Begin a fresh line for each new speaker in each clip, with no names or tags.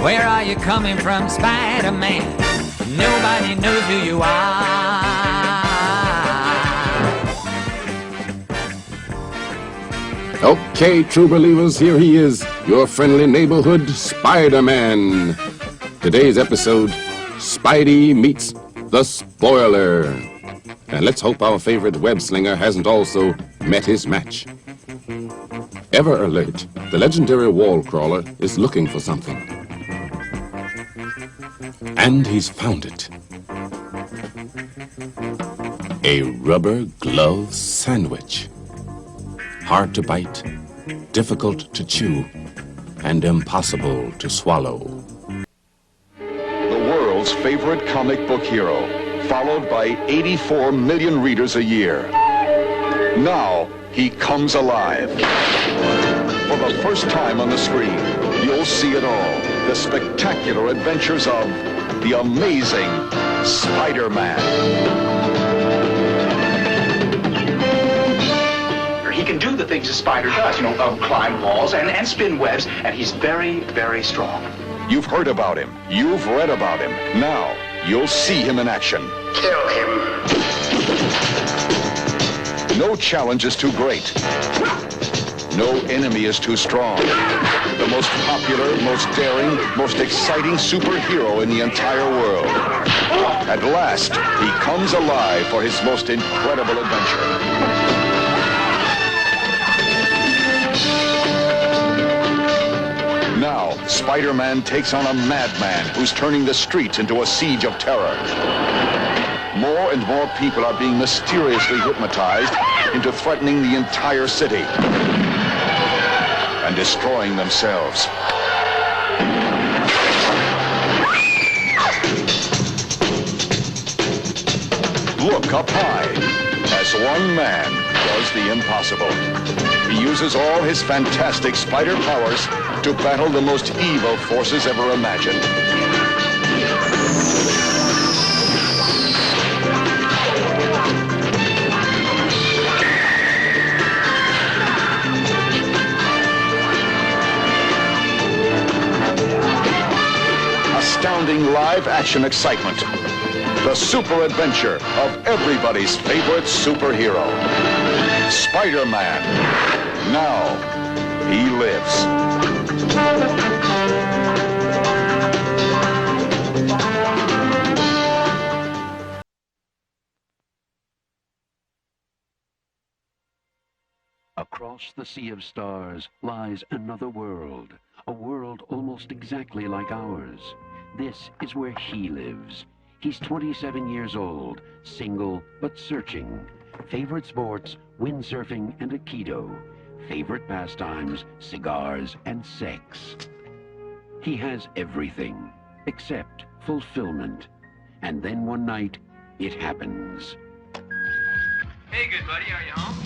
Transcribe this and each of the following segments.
Where are you coming from, Spider-Man? Nobody knows who you are.
Okay, true believers, here he is, your friendly neighborhood Spider-Man. Today's episode, Spidey meets the Spoiler. And let's hope our favorite web slinger hasn't also met his match. Ever alert, the legendary wall crawler is looking for something. And he's found it. A rubber glove sandwich. Hard to bite, difficult to chew, and impossible to swallow.
The world's favorite comic book hero, followed by 84 million readers a year. Now, he comes alive. For the first time on the screen, you'll see it all. The spectacular adventures of the amazing Spider-Man.
He can do the things a spider does, climb walls and spin webs, and he's very, very strong.
You've heard about him. You've read about him. Now, you'll see him in action.
Kill him.
No challenge is too great. No enemy is too strong. The most popular, most daring, most exciting superhero in the entire world. At last, he comes alive for his most incredible adventure. Now, Spider-Man takes on a madman who's turning the streets into a siege of terror. More and more people are being mysteriously hypnotized into threatening the entire city and destroying themselves. Look up high as one man does the impossible. He uses all his fantastic spider powers to battle the most evil forces ever imagined. Astounding live-action excitement. The super adventure of everybody's favorite superhero. Spider-Man. Now, he lives.
Across the sea of stars lies another world, a world almost exactly like ours. This is where he lives. He's 27 years old, single but searching. Favorite sports, windsurfing and Aikido. Favorite pastimes, cigars and sex. He has everything except fulfillment. And then one night, it happens.
Hey, good buddy, are you home?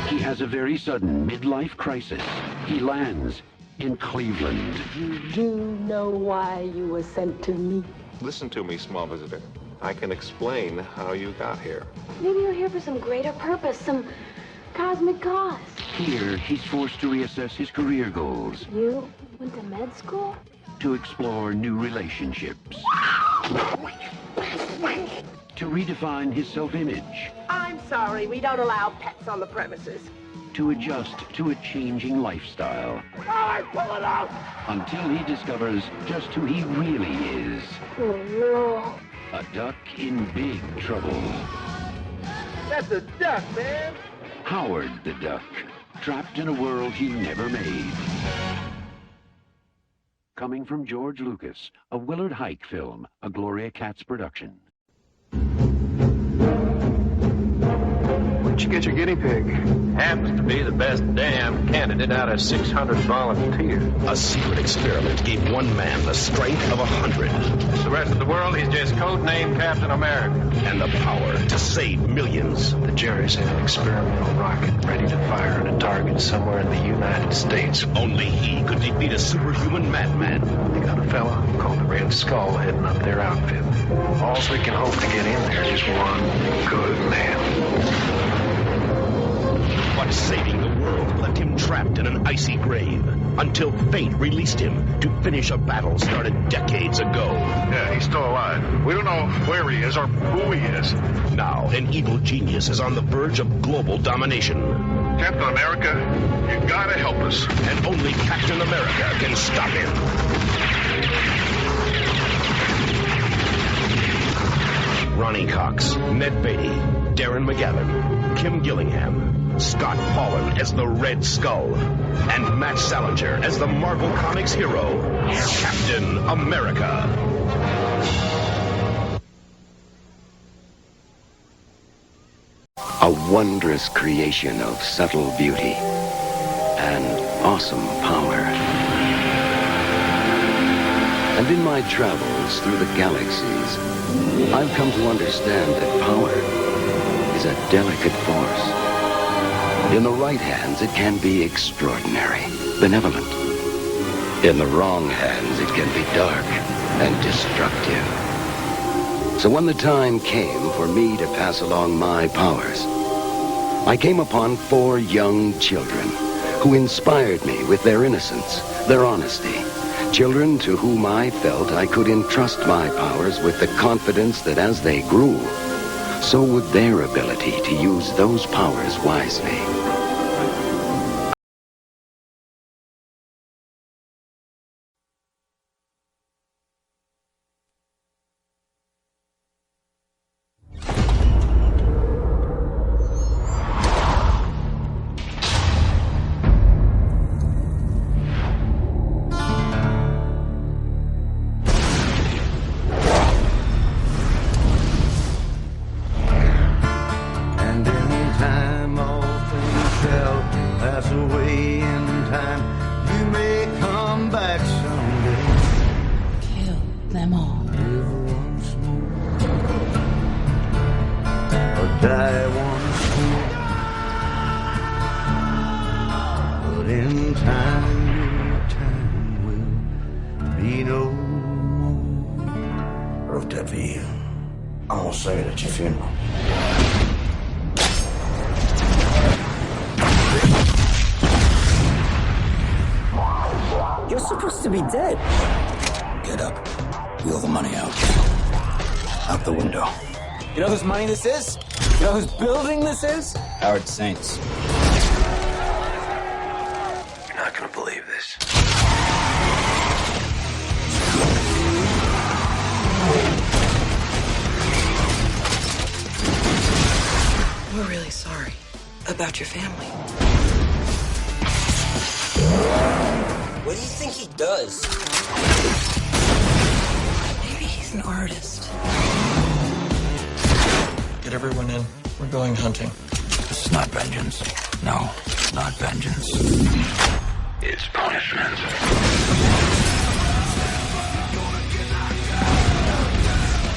He has a very sudden midlife crisis. He lands in Cleveland.
You do know why you were sent to me?
Listen to me, small visitor. I can explain how you got here.
Maybe you're here for some greater purpose, some cosmic cause.
Here, he's forced to reassess his career goals.
You went to med school?
To explore new relationships. To redefine his self-image.
I'm sorry, we don't allow pets on the premises.
To adjust to a changing lifestyle.
All right, pull it out!
Until he discovers just who he really is.
Oh, no.
A duck in big trouble.
That's a duck, man!
Howard the Duck, trapped in a world he never made. Coming from George Lucas, a Willard Hike film, a Gloria Katz production.
Where'd you get your guinea pig?
Happens to be the best damn candidate out of 600 volunteers.
A secret experiment gave one man the strength of 100.
The rest of the world, he's just codenamed Captain America.
And the power to save millions.
The Jerry's had an experimental rocket ready to fire at a target somewhere in the United States.
Only he could defeat a superhuman madman.
They got a fella called the Red Skull heading up their outfit. All we can hope to get in there is one good man.
But saving the world left him trapped in an icy grave until fate released him to finish a battle started decades ago.
Yeah, he's still alive. We don't know where he is or who he is.
Now, an evil genius is on the verge of global domination.
Captain America, you gotta help us.
And only Captain America can stop him. Ronnie Cox, Ned Beatty, Darren McGavin, Kim Gillingham, Scott Pollard as the Red Skull, and Matt Salinger as the Marvel Comics hero, Captain America.
A wondrous creation of subtle beauty and awesome power. And in my travels through the galaxies, I've come to understand that power is a delicate force. In the right hands, it can be extraordinary, benevolent. In the wrong hands, it can be dark and destructive. So when the time came for me to pass along my powers, I came upon 4 young children who inspired me with their innocence, their honesty. Children to whom I felt I could entrust my powers with the confidence that as they grew, so would their ability to use those powers wisely.
You're supposed to be dead.
Get up. Wheel the money out. Out the window.
You know whose money this is? You know whose building this is?
Howard Saints.
You're not gonna believe this.
We're really sorry about your family.
What do you think he does?
Maybe he's an artist.
Get everyone in. We're going hunting.
This is not vengeance. No, it's not vengeance.
It's punishment.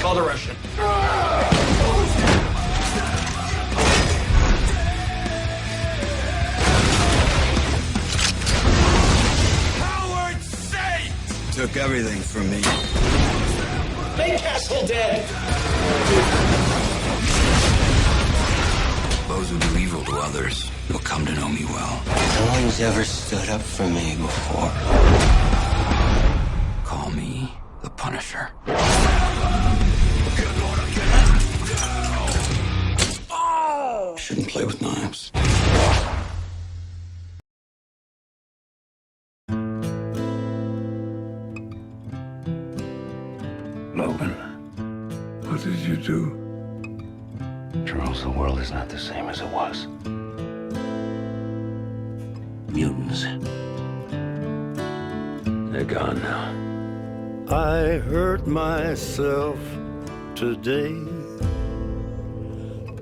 Call the Russian.
Took everything from me.
Big Castle dead!
Those who do evil to others will come to know me well.
No one's ever stood up for me before.
Call me the Punisher. Shouldn't play with knives.
Logan, what did you do?
Charles, the world is not the same as it was. Mutants. They're gone now.
I hurt myself today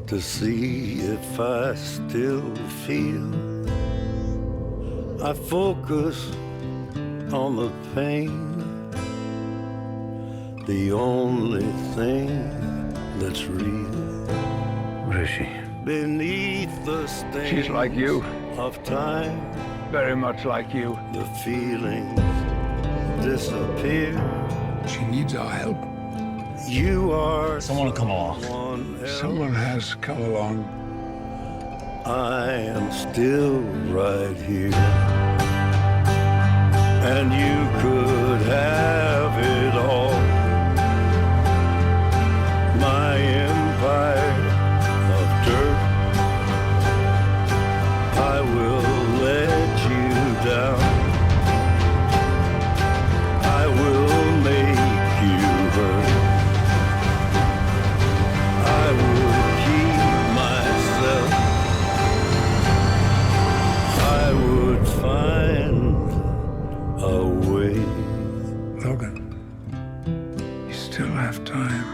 to see if I still feel. I focus on the pain, the only thing that's real.
What is she?
Beneath the stain.
She's like you.
Of time.
Very much like you.
The feelings disappear.
She needs our help.
You are
someone will come along.
Someone has come along.
I am still right here. And you could have it all. My empire of dirt, I will let you down. I will make you hurt. I would keep myself. I would find a way.
Logan, you still have time.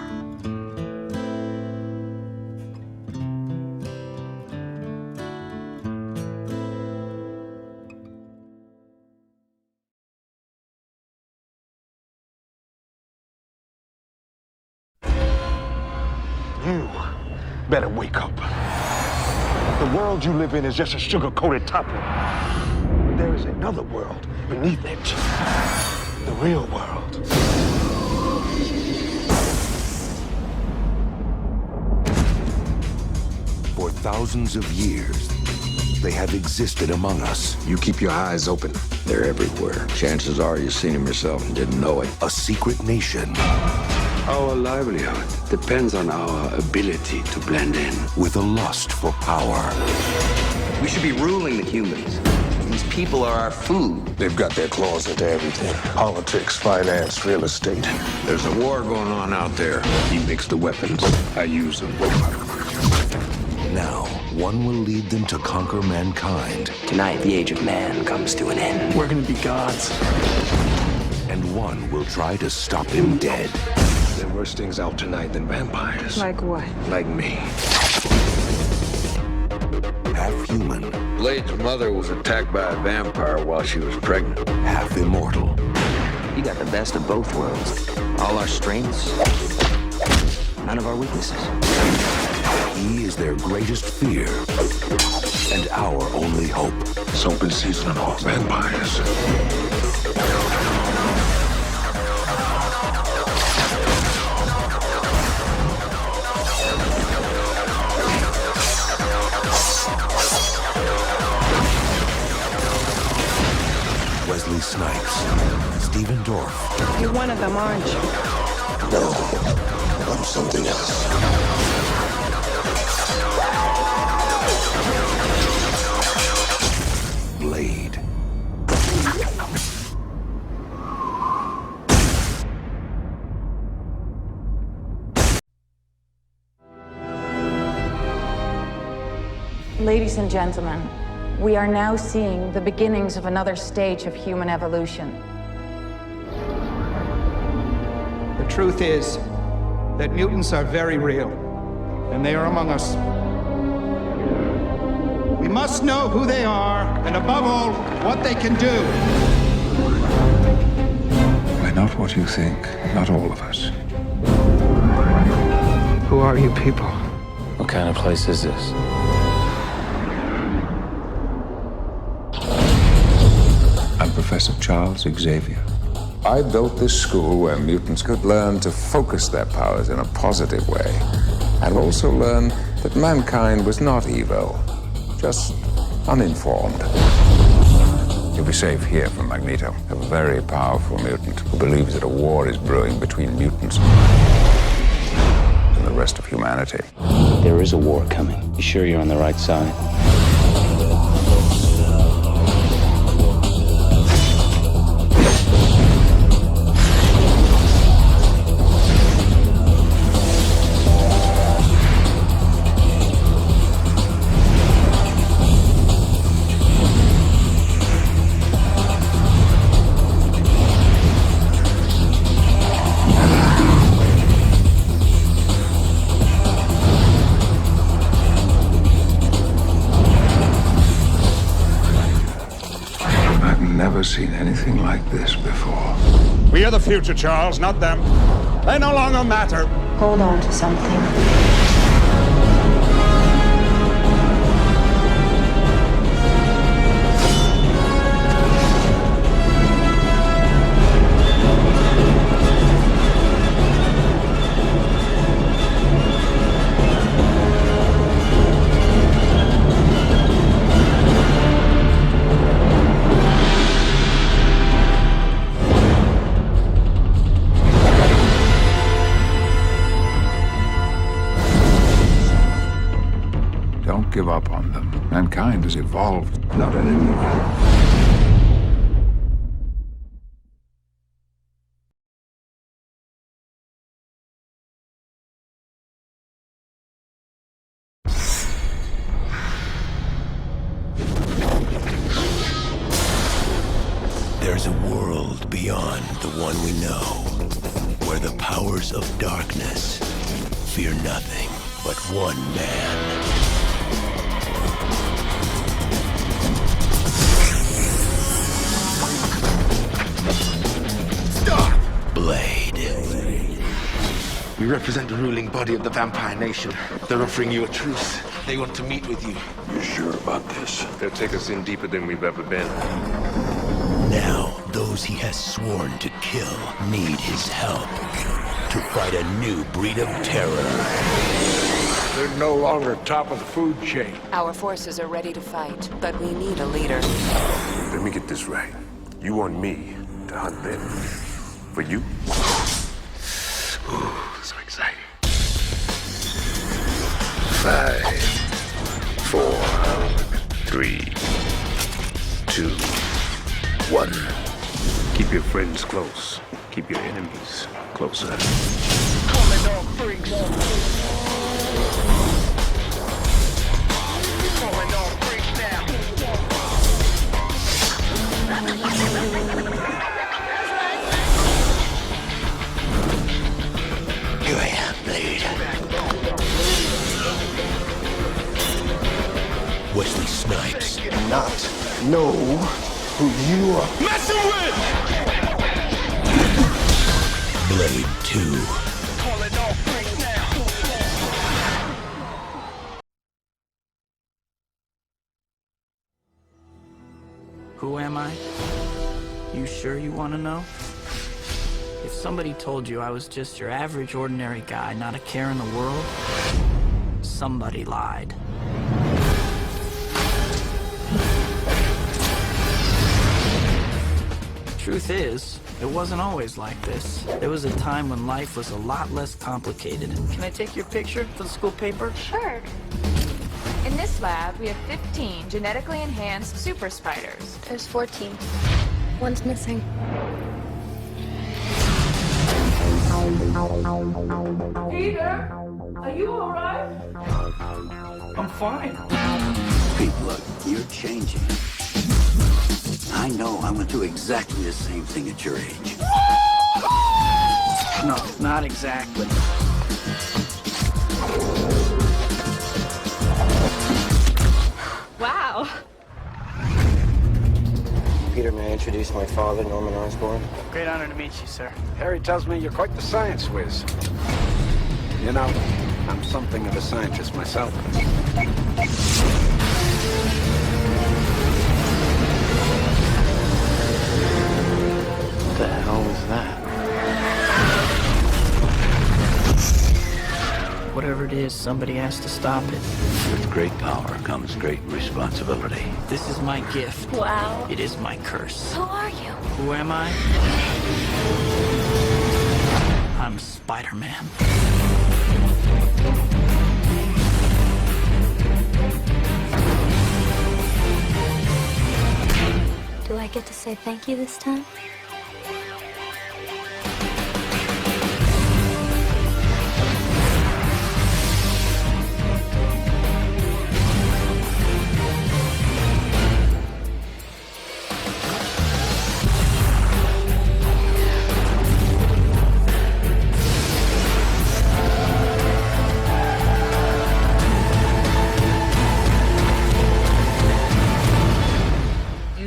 You better wake up. The world you live in is just a sugar-coated topping. There is another world beneath it. The real world.
For thousands of years, they have existed among us.
You keep your eyes open. They're everywhere. Chances are you've seen them yourself and didn't know it.
A secret nation.
Our livelihood depends on our ability to blend in.
With a lust for power.
We should be ruling the humans. These people are our food.
They've got their claws into everything. Politics, finance, real estate.
There's a war going on out there. He makes the weapons. I use them.
Now, one will lead them to conquer mankind.
Tonight, the age of man comes to an end.
We're gonna be gods.
And one will try to stop him dead.
There are worse things out tonight than vampires.
Like what?
Like me.
Half human.
Blade's mother was attacked by a vampire while she was pregnant.
Half immortal.
You got the best of both worlds. All our strengths, none of our weaknesses.
He is their greatest fear and our only hope.
It's open season on all vampires.
Wesley Snipes, Stephen Dorff.
You're one of them, aren't you?
No, I'm something else.
Blade.
Ladies and gentlemen, we are now seeing the beginnings of another stage of human evolution.
The truth is that mutants are very real, and they are among us. We must know who they are, and above all, what they can do.
We're not what you think, not all of us.
Who are you people?
What kind of place is this?
I'm Professor Charles Xavier.
I built this school where mutants could learn to focus their powers in a positive way, and also learn that mankind was not evil, just uninformed. You'll be safe here from Magneto, a very powerful mutant who believes that a war is brewing between mutants and the rest of humanity.
There is a war coming. You sure you're on the right side?
Never seen anything like this before.
We are the future, Charles, not them. They no longer matter.
Hold on to something.
give up on them. Mankind has evolved, not anymore.
There's a world beyond the one we know, where the powers of darkness fear nothing but one man. Stop! Blade.
We represent the ruling body of the vampire nation. They're offering you a truce. They want to meet with you.
You sure about this?
They'll take us in deeper than we've ever been.
Now, those he has sworn to kill need his help to fight a new breed of terror.
They're no longer top of the food chain.
Our forces are ready to fight, but we need a leader.
Let me get this right. You want me to hunt them? For you?
Ooh, so exciting.
5, 4, 3, 2, 1. Keep your friends close. Keep your enemies closer.
Calling all freaks. Calling all freaks now.
Here I am, Blade. Wesley Snipes.
Not know who you are.
Messing with! Blade 2.
Calling all freaks now.
Who am I? You sure you want to know? If somebody told you I was just your average, ordinary guy, not a care in the world, somebody lied. Truth is, it wasn't always like this. There was a time when life was a lot less complicated. Can I take your picture for the school paper?
Sure. In this lab, we have 15 genetically enhanced super spiders.
There's 14. One's missing.
Peter, are you all right?
I'm fine.
Pete, look, you're changing. I know I went through exactly the same thing at your age.
No, not exactly.
Wow.
Peter, may I introduce my father, Norman Osborn?
Great honor to meet you, sir.
Harry tells me you're quite the science whiz. You know, I'm something of a scientist myself.
What the hell was that? Whatever it is, somebody has to stop it.
With great power comes great responsibility.
This is my gift.
Wow.
It is my curse.
Who are you?
Who am I? I'm Spider-Man.
Do I get to say thank you this time?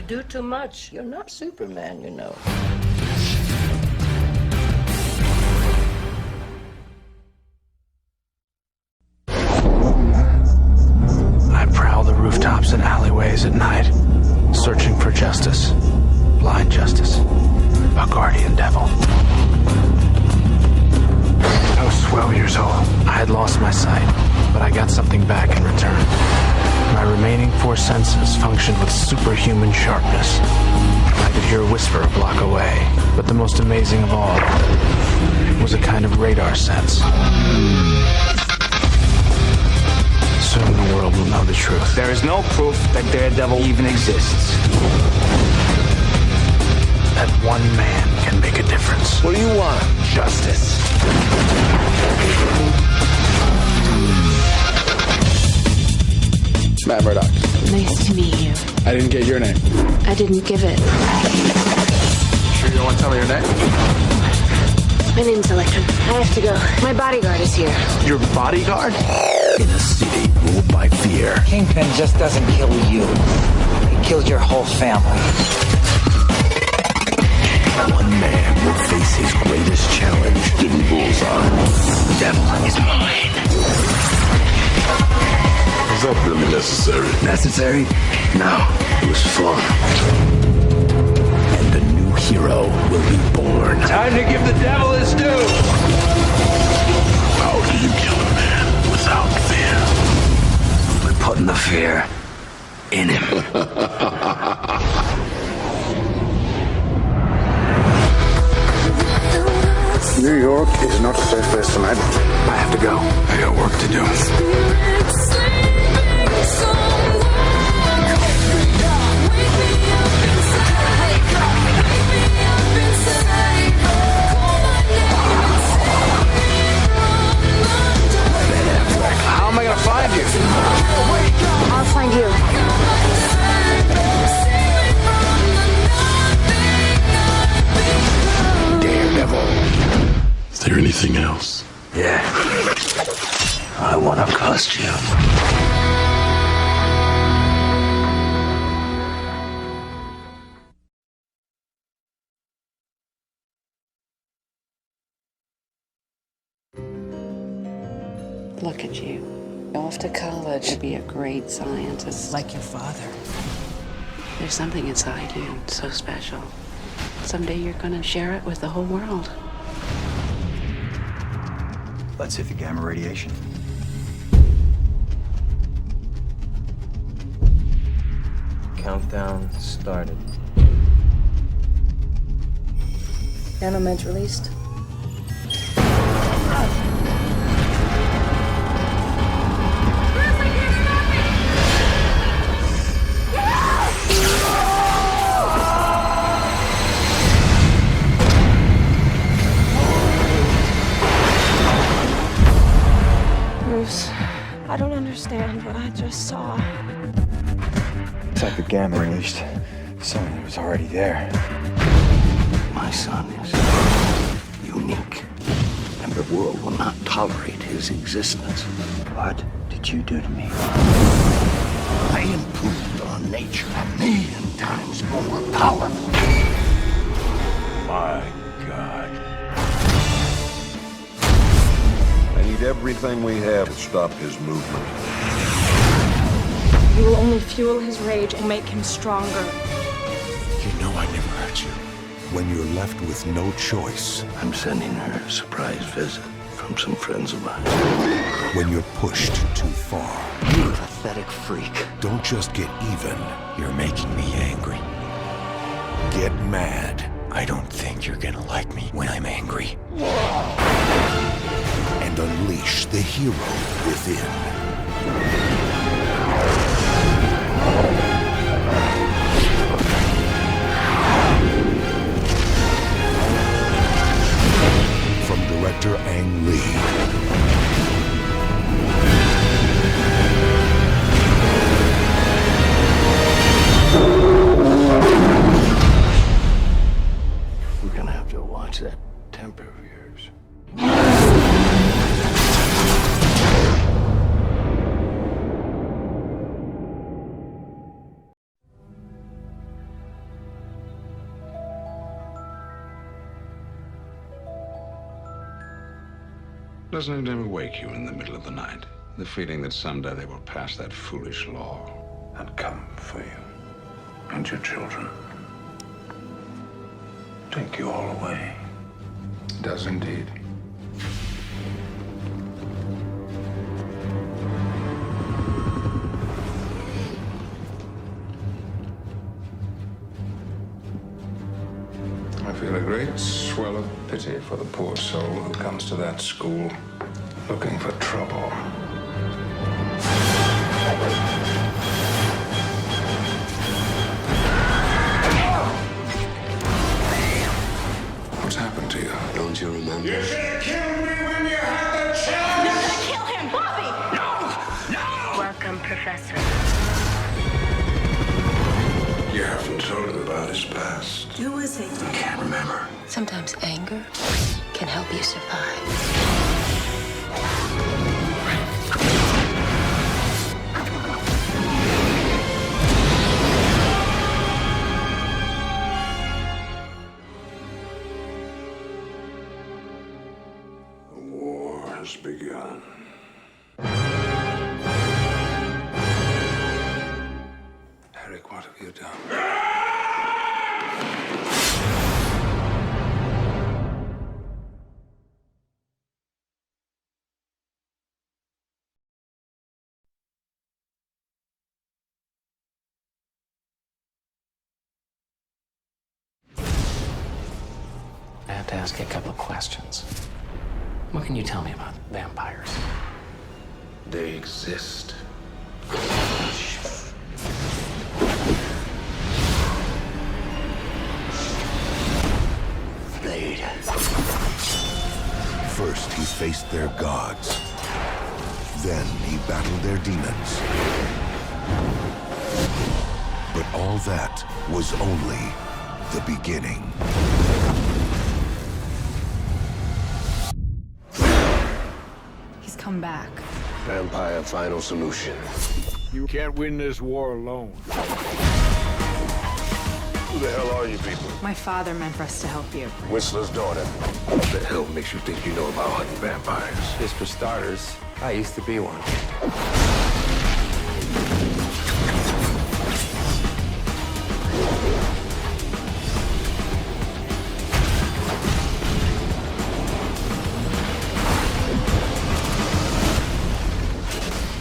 Do too much. You're not Superman, you know.
I prowl the rooftops and alleyways at night, searching for justice. Blind justice. A guardian devil. I was 12 years old. I had lost my sight, but I got something back in return. My remaining 4 senses functioned with superhuman sharpness. I could hear a whisper a block away, but the most amazing of all was a kind of radar sense. Soon the world will know the truth.
There is no proof that Daredevil even exists.
That one man can make a difference.
What do you want?
Justice.
Matt Murdock.
Nice to meet you.
I didn't get your name.
I didn't give it.
Sure you don't want to tell me your name?
My name's Electrum. I have to go. My bodyguard is here.
Your bodyguard?
In a city ruled by fear.
Kingpin just doesn't kill you. He kills your whole family.
One man will face his greatest challenge. Evil's The devil is mine.
Was that really necessary?
Necessary? No. It was fun. And a new hero will be born.
Time to give the devil his due.
How do you kill a man without fear? By putting the fear in him.
New York is not a safe place tonight. I have to go. I got work to do.
How am I gonna find you?
I'll find you.
Daredevil. Is there anything else? Yeah. I want a costume.
Look at you. Off to college to be a great scientist.
Like your father.
There's something inside you so special. Someday you're gonna share it with the whole world.
Let's hit the gamma radiation.
Countdown started.
Nanomeds released.
Bruce, I don't understand what I just saw.
It's like the gamma released. Someone was already there.
My son is unique, and the world will not tolerate his existence.
What did you do to me?
I improved on nature a million times more powerful.
My God.
I need everything we have to stop his movement.
You will only fuel his rage and make him stronger.
You know I never hurt you. When you're left with no choice, I'm sending her a surprise visit from some friends of mine. When you're pushed too far, you pathetic freak. Don't just get even. You're making me angry. Get mad. I don't think you're gonna like me when I'm angry. And unleash the hero within. From director Ang Lee. We're gonna have to watch that temper of yours.
Doesn't it ever wake you in the middle of the night? The feeling that someday they will pass that foolish law and come for you and your children. Take you all away. It does indeed. I feel a great swell of pity for the poor soul who comes to that school looking for trouble.
Who was he?
I can't remember.
Sometimes anger can help you survive.
The war has begun.
Eric, what have you done?
I have to ask you a couple of questions. What can you tell me about vampires?
They exist.
Blade. First, he faced their gods. Then, he battled their demons. But all that was only the beginning.
He's come back.
Vampire final solution.
You can't win this war alone.
Who the hell are you people?
My father meant for us to help you.
Whistler's daughter. What the hell makes you think you know about hunting vampires?
Just for starters, I used to be one.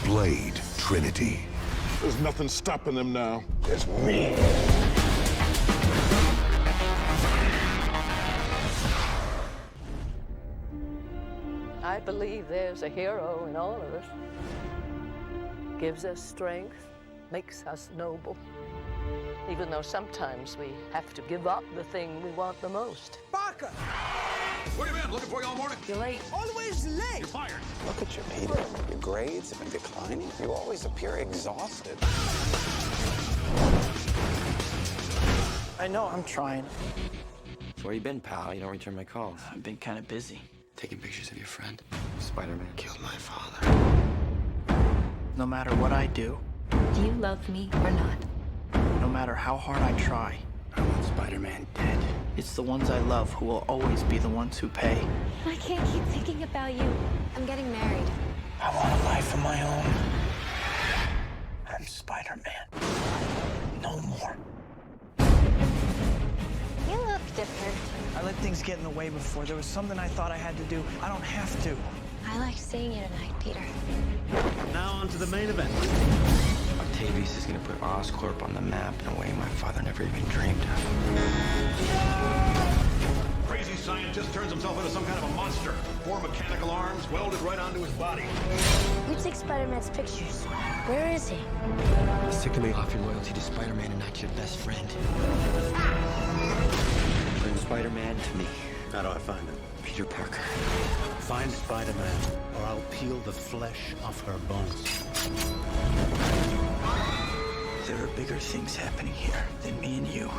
Blade Trinity.
There's nothing stopping them now.
It's me.
I believe there's a hero in all of us. Gives us strength, makes us noble. Even though sometimes we have to give up the thing we want the most.
Barker!
Where you been? Looking for you all morning.
You're late.
Always late!
You're fired.
Look at you, Peter. Your grades have been declining. You always appear exhausted.
I know, I'm trying.
Where you been, pal? You don't return my calls.
I've been kind of busy.
Taking pictures of your friend. Spider-Man killed my father.
No matter what I do,
Do you love me or not?
no matter how hard I try,
I want Spider-Man dead.
it's the ones I love who will always be the ones who pay.
I can't keep thinking about you. I'm getting married.
I want a life of my own. I'm Spider-Man. No more.
You look different.
I let things get in the way before. There was something I thought I had to do. I don't have to.
I liked seeing you tonight, Peter.
Now on to the main event.
Octavius is gonna put Oscorp on the map in a way my father never even dreamed of.
Crazy scientist turns himself into some kind of a monster. 4 mechanical arms welded right onto his body.
You take Spider-Man's pictures. Where is he?
Sick of me off your loyalty to Spider-Man and not your best friend. Bring Spider-Man to me.
How do I find him?
Peter Parker.
Find Spider-Man, or I'll peel the flesh off her bones.
There are bigger things happening here than me and you.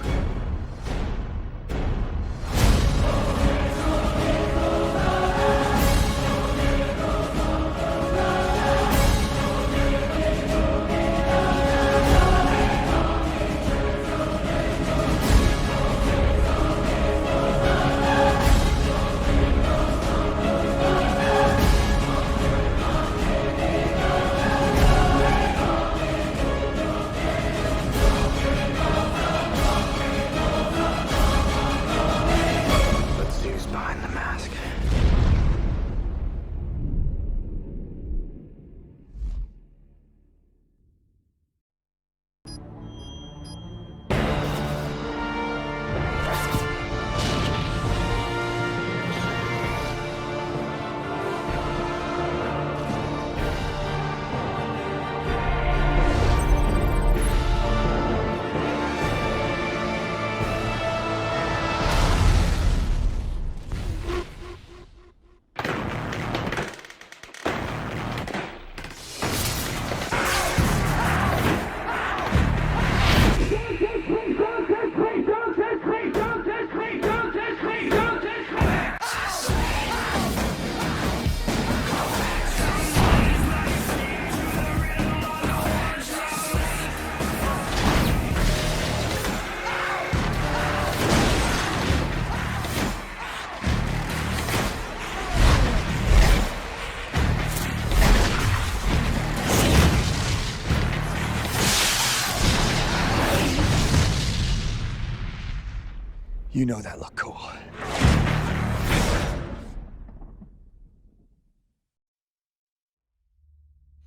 You know that looked cool.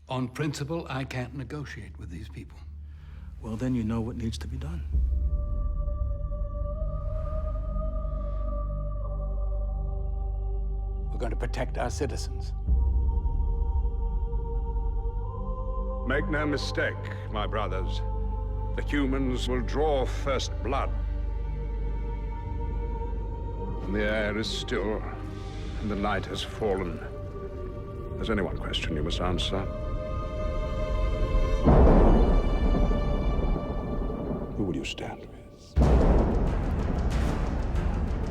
On principle, I can't negotiate with these people.
Well, then you know what needs to be done. We're going to protect our citizens.
Make no mistake, my brothers. The humans will draw first blood. And the air is still, and the night has fallen. There's only one question you must answer. Who will you stand with?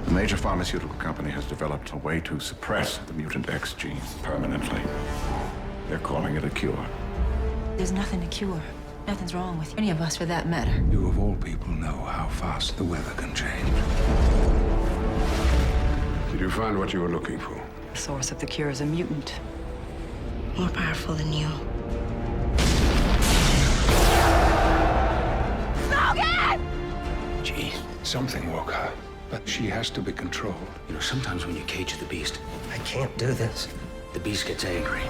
A major pharmaceutical company has developed a way to suppress the mutant X gene permanently. They're calling it a cure.
There's nothing to cure. Nothing's wrong with any of us, for that matter.
You of all people know how fast the weather can change. Did you find what you were looking for?
The source of the cure is a mutant. More powerful than you.
Gee, something woke her. But she has to be controlled.
You know, sometimes when you cage the beast, I can't do this. The beast gets angry.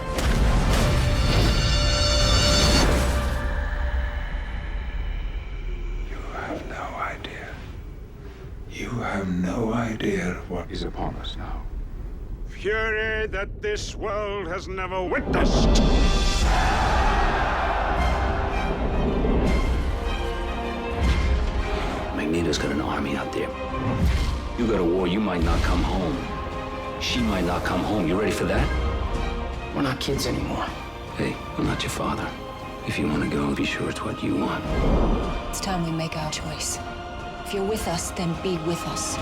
You have no idea what is upon us now. Fury that this world has never witnessed.
Magneto's got an army out there. You go to war, you might not come home. She might not come home. You ready for that? We're not kids anymore. Hey, I'm not your father. If you want to go, be sure it's what you want.
It's time we make our choice. If you're with us, then be with us.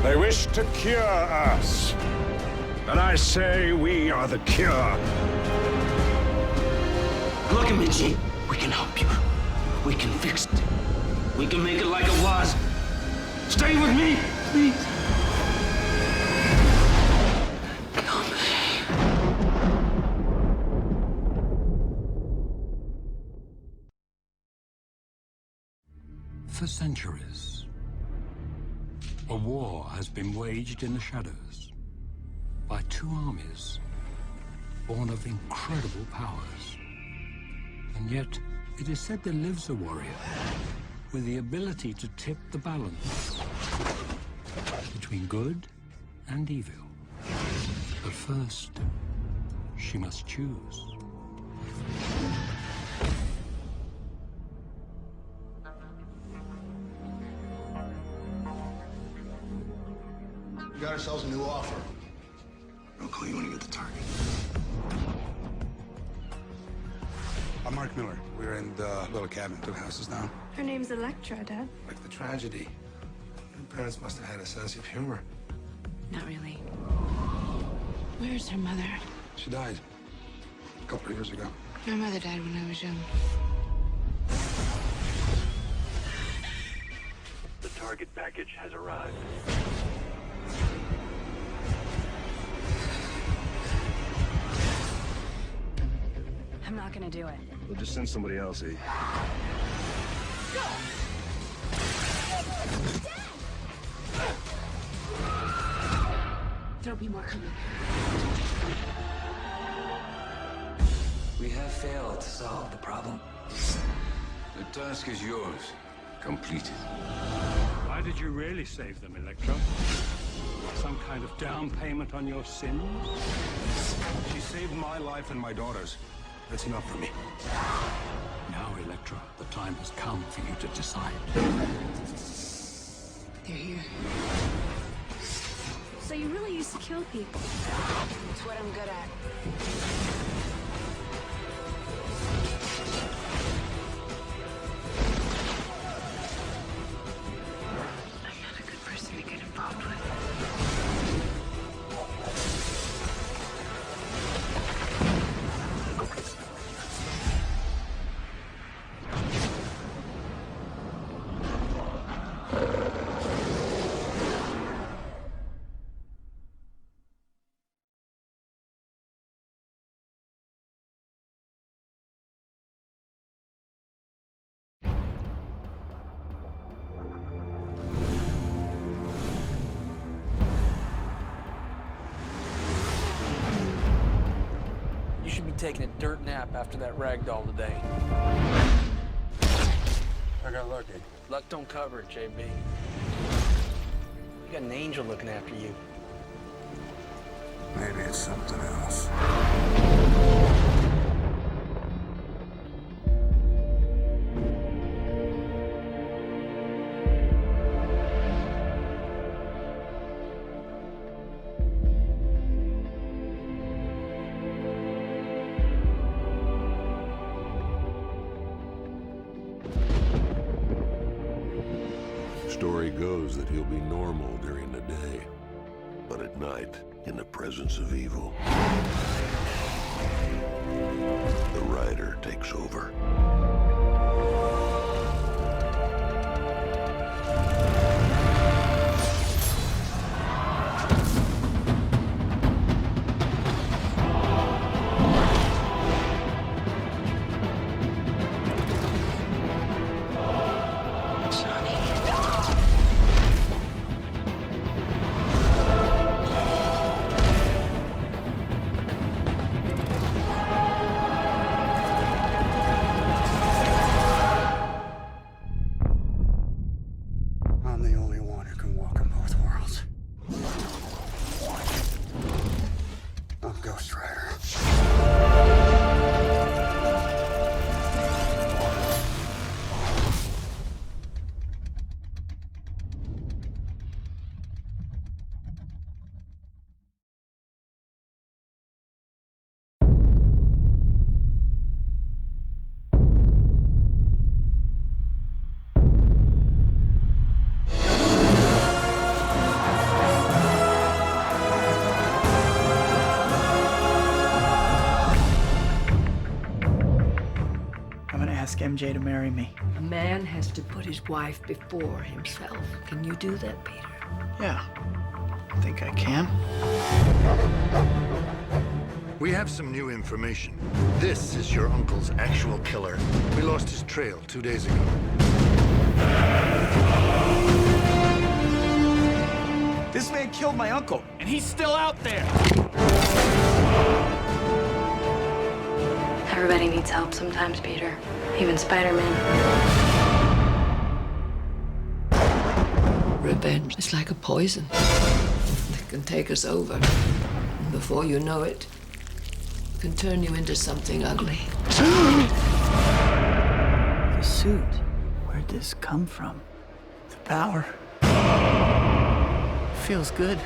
They wish to cure us. But I say we are the cure.
Look at me, G. We can help you. We can fix it. We can make it like it was. Stay with me, please.
For centuries, a war has been waged in the shadows by two armies born of incredible powers. And yet, it is said there lives a warrior with the ability to tip the balance between good and evil. But first, she must choose.
We got ourselves a new offer.
I'll call you when you get the target.
I'm Mark Miller. We're in the little cabin 2 houses down.
Her name's Electra, Dad.
Like the tragedy. Your parents must have had a sense of humor.
Not really. Where's her mother?
She died a couple of years ago.
My mother died when I was young.
The target package has arrived.
I'm not gonna do it.
We'll just send somebody else, E.
There'll be more coming.
We have failed to solve the problem.
The task is yours. Completed.
Why did you really save them, Electra? Some kind of down payment on your sins?
She saved my life and my daughter's. That's enough for me.
Now, Electra, the time has come for you to decide.
They're here.
So you really used to kill people?
It's what I'm good at.
taking a dirt nap after that ragdoll today.
I got lucky.
Luck don't cover it, JB. You got an angel looking after you.
Maybe it's something else.
Story goes that he'll be normal during the day, but at night, in the presence of evil, the rider takes over.
I'm the only one who can walk in both worlds. I'm Ghost Rider.
I'm gonna ask MJ to marry me.
A man has to put his wife before himself. Can you do that, Peter?
Yeah, I think I can.
We have some new information. This is your uncle's actual killer. We lost his trail 2 days ago.
This man killed my uncle, and he's still out there.
Everybody needs help sometimes, Peter. Even Spider-Man.
Revenge is like a poison. It can take us over. And before you know it, it can turn you into something ugly.
The suit. Where'd this come from? The power. Feels good.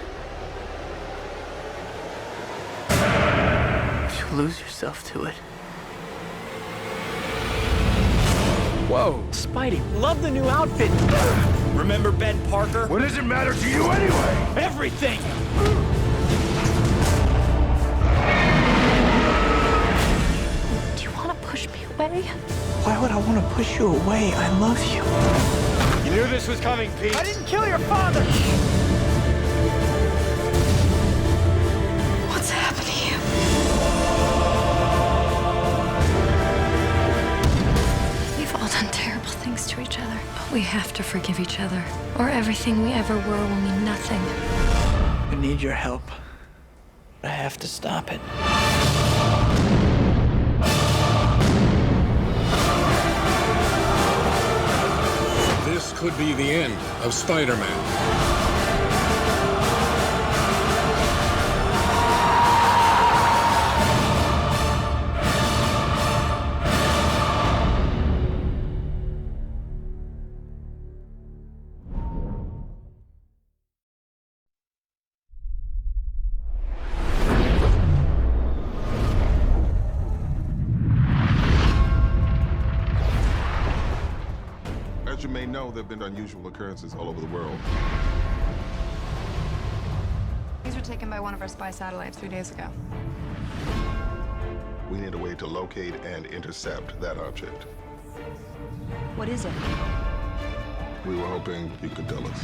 You lose yourself to it. Whoa, Spidey, love the new outfit. Remember Ben Parker?
What does it matter to you anyway?
Everything!
Do you want to push me away?
Why would I want to push you away? I love you.
You knew this was coming, Pete.
I didn't kill your father!
What's happening to you? We've all done terrible things to each other, but we have to forgive each other, or everything we ever were will mean nothing.
I need your help. I have to stop it.
This could be the end of Spider-Man.
As you may know, there have been unusual occurrences all over the world.
These were taken by one of our spy satellites 3 days ago.
We need a way to locate and intercept that object.
What is it?
We were hoping you could tell us.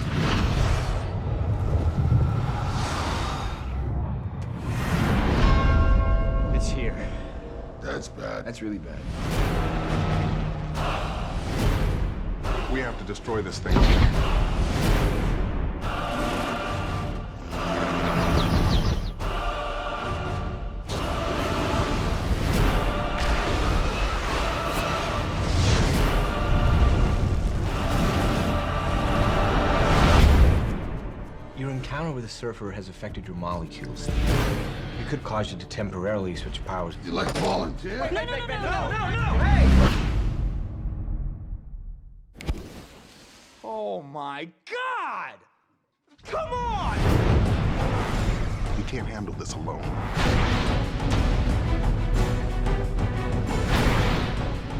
It's here.
That's bad.
That's really bad.
We have to destroy this thing.
encounter with a surfer has affected your molecules. It could cause you to temporarily switch powers.
You like volunteer?
No! Hey!
Oh my God! Come on!
You can't handle this alone.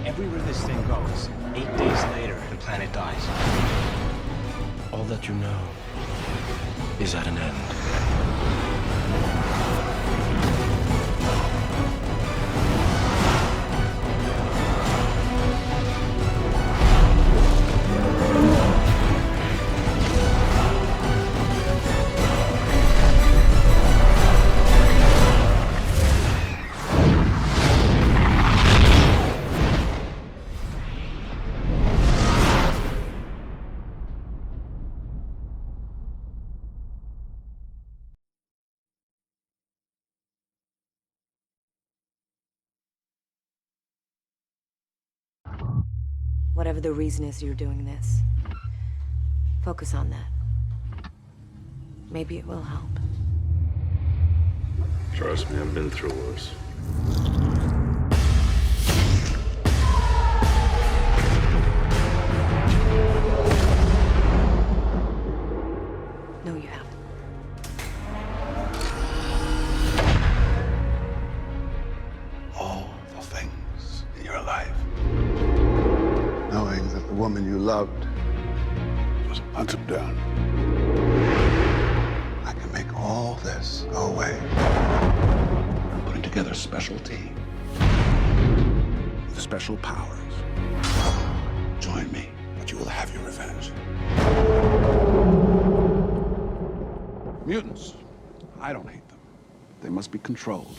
Everywhere this thing goes, 8 days later, the planet dies. All that you know is at an end.
Whatever the reason is you're doing this, focus on that. Maybe it will help.
Trust me, I've been through worse.
No, you haven't.
All the things in your life. Knowing that the woman you loved was hunted down. I can make all this go away. I'm putting together a special team with special powers. Join me, but you will have your revenge. Mutants. I don't hate them. They must be controlled.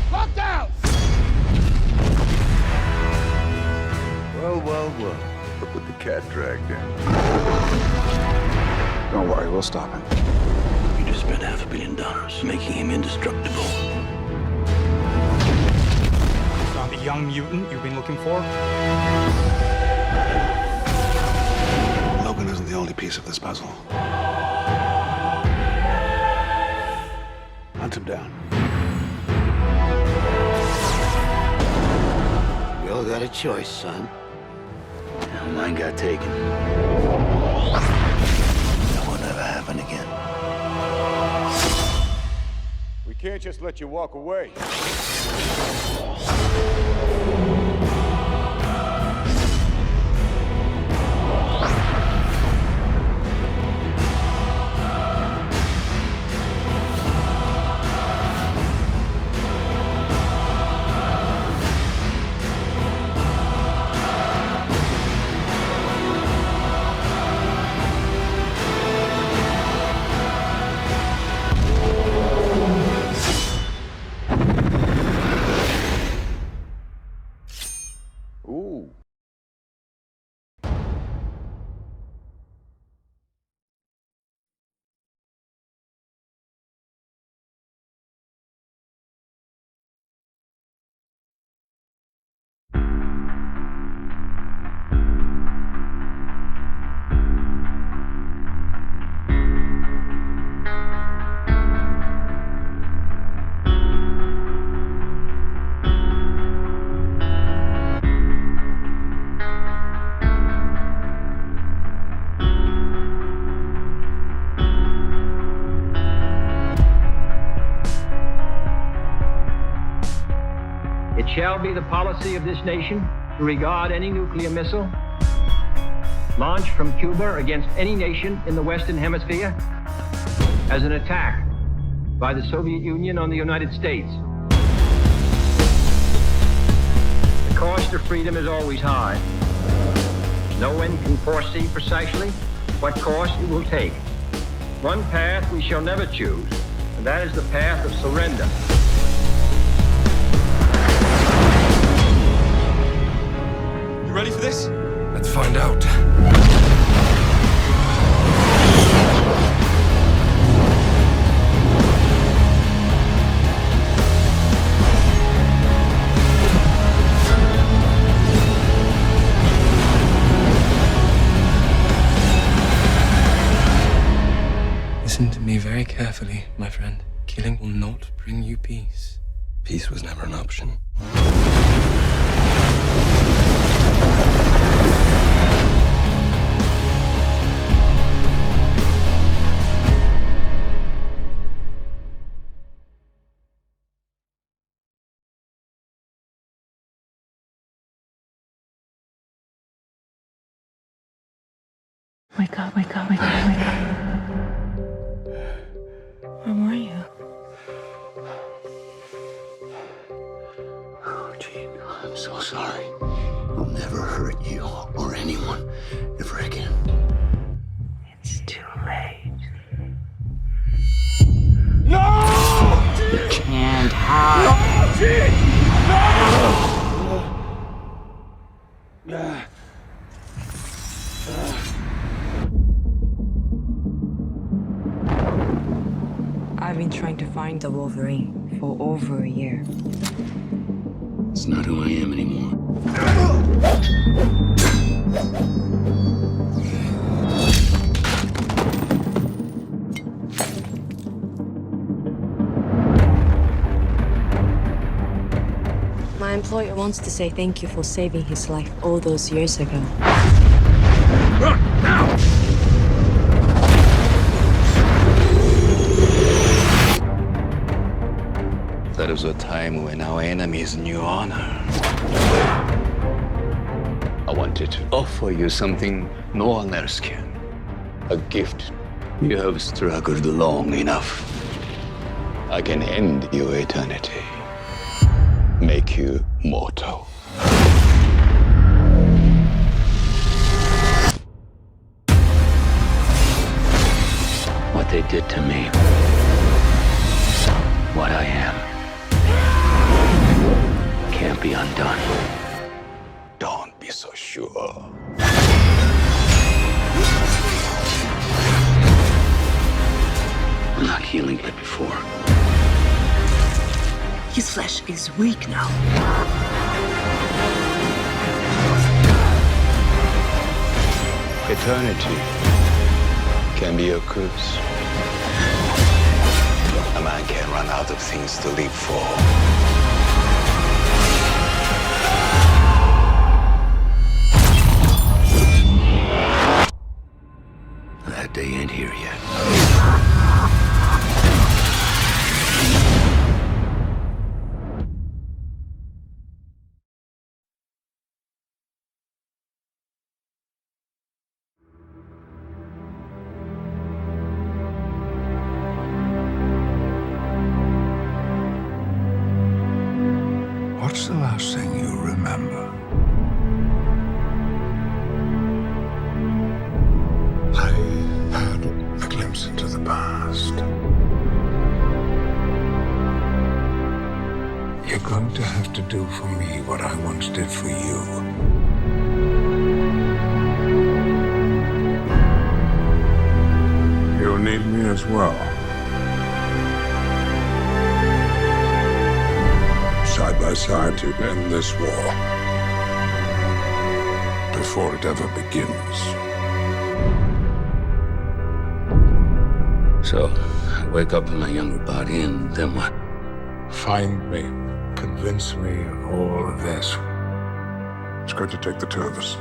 Locked out!
Well. Look what the cat dragged in.
Don't worry, we'll stop him.
You just spent $500 million making him indestructible.
Found the young mutant you've been looking for?
Logan isn't the only piece of this puzzle. Hunt him down.
We all got a choice, son. And mine got taken. That won't ever happen again.
We can't just let you walk away. Ooh.
It shall be the policy of this nation to regard any nuclear missile launched from Cuba against any nation in the Western Hemisphere as an attack by the Soviet Union on the United States. The cost of freedom is always high. No one can foresee precisely what course it will take. One path we shall never choose, and that is the path of surrender.
You ready for this?
Let's find out.
Peace was never an option.
Wake up, wake up, wake up, wake up. Where were you?
Oh, Jean, I'm so sorry. I'll never hurt you or anyone ever again.
It's too late.
No!
You can't hide.
No, Jean!
I've been trying to find the Wolverine for over a year.
It's not who I am anymore.
My employer wants to say thank you for saving his life all those years ago.
That was a time when our enemies knew honor. I wanted to offer you something no one else can. A gift. You have struggled long enough. I can end your eternity. Make you mortal. What they did to me. What I am. Can't be undone. Don't be so sure. I'm not healing like before.
His flesh is weak now.
Eternity can be a curse. A man can run out of things to live for. That day ain't here yet.
What's the last thing you remember? I had a glimpse into the past. You're going to have to do for me what I once did for you. You'll need me as well. Side by side to end this war before it ever begins.
So, I wake up in my younger body, and then what?
Find me, convince me of all of this. It's going to take the two of us.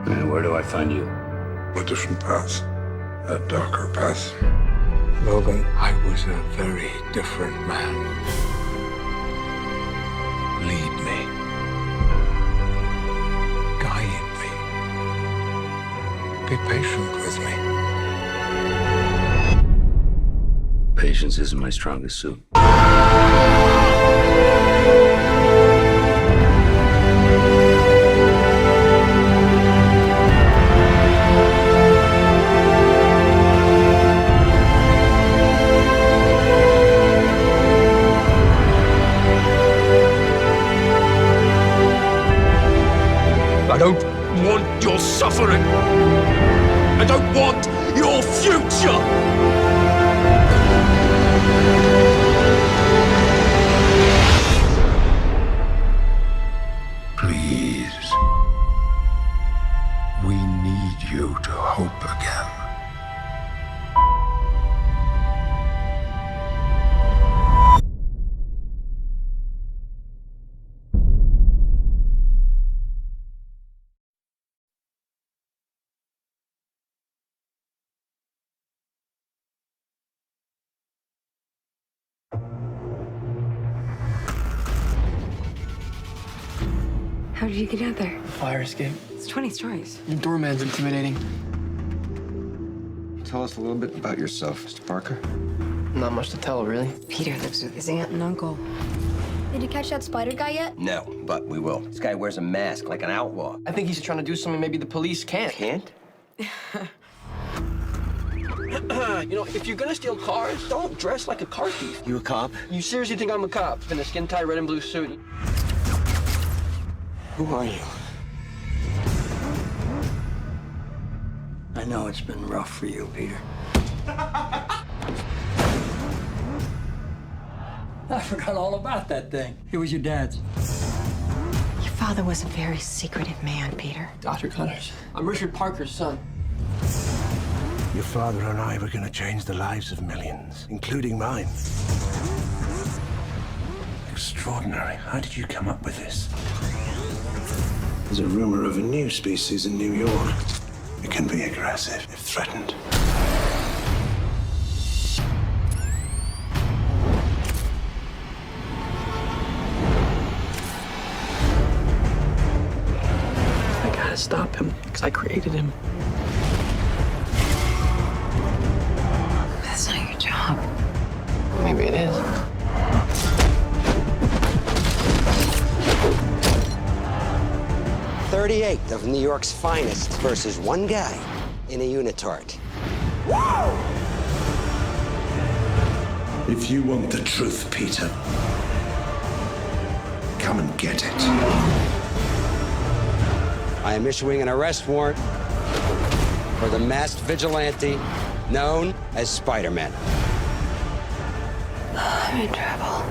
And where do I find you?
A different path. A darker path. Logan, I was a very different man. Lead me. Guide me. Be patient with me.
Patience isn't my strongest suit.
I don't want your suffering. I don't want your future.
Please. We need you to hope again.
How did you get out there?
Fire escape.
It's 20 stories.
Your doorman's intimidating.
Tell us a little bit about yourself, Mr. Parker.
Not much to tell, really.
Peter lives with his aunt and uncle.
Did you catch that spider guy yet?
No, but we will. This guy wears a mask like an outlaw.
I think he's trying to do something maybe the police can't.
Can't?
You know, if you're gonna steal cars, don't dress like a car thief.
You a cop?
You seriously think I'm a cop in a skin-tight red and blue suit?
Who are you?
I know it's been rough for you, Peter. I forgot all about that thing. It was your dad's.
Your father was a very secretive man, Peter.
Dr. Connors, I'm Richard Parker's son.
Your father and I were going to change the lives of millions, including mine. Extraordinary. How did you come up with this? There's a rumor of a new species in New York. It can be aggressive if threatened.
I gotta stop him, because I created him.
That's not your job.
Maybe it is.
"38 of New York's finest versus one guy in a unitard."
If you want the truth, Peter, come and get it.
I am issuing an arrest warrant for the masked vigilante known as Spider-Man.
I'm in trouble.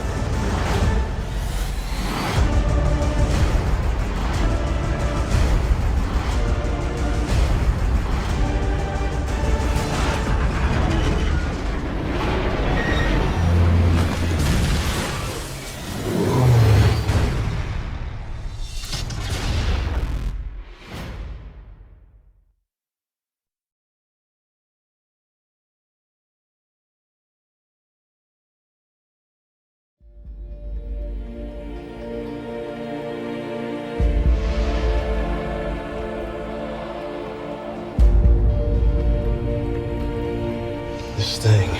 This thing.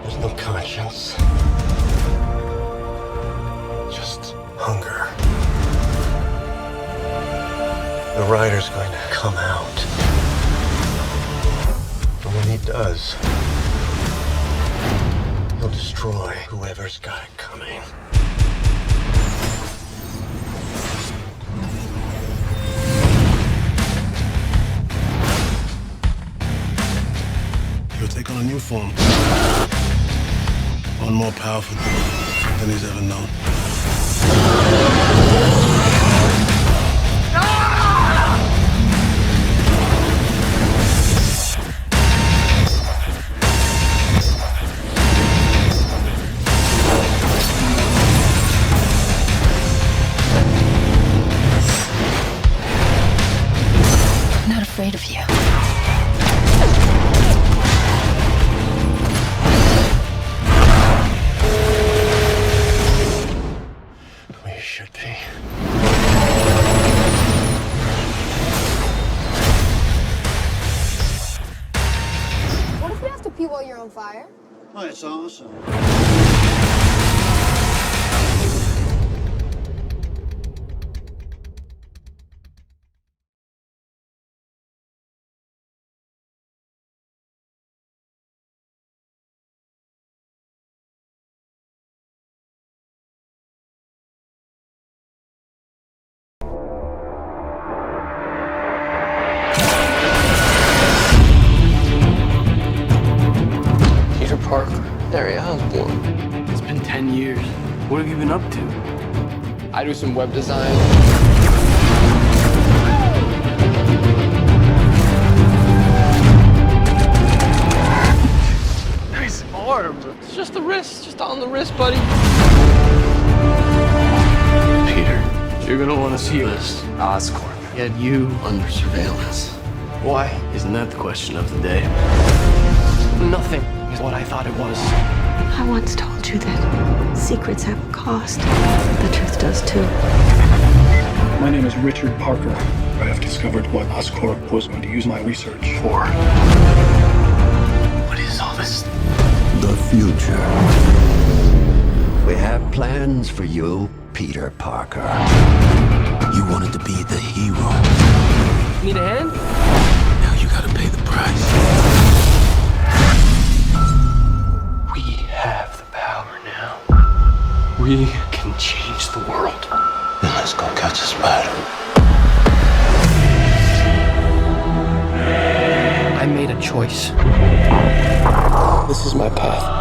There's no conscience. Just hunger. The rider's going to come out. And when he does, he'll destroy whoever's got it coming. He'll take on a new form. One more powerful than he's ever known.
I'm not afraid of you.
We should be.
What if you have to pee while you're on fire?
Oh, it's awesome.
Peter Parker, Harry Osborn. It's been 10 years. What have you been up to? I do some web design. Nice arm. It's just the wrist, just on the wrist, buddy. Peter, you're gonna want to see this. Oscorp had you under surveillance. Why? Isn't that the question of the day? Nothing is what I thought it was.
I once told
you that secrets have a cost. The truth does too.
My name is Richard Parker. I have discovered what Oscorp was going to use my research for.
What is all this?
The future. We have plans for you, Peter Parker. You wanted to be the hero.
Need a hand?
Now you gotta pay the price.
We have the power now. We can change the world.
Then let's go catch a spider.
I made a choice. This is my path.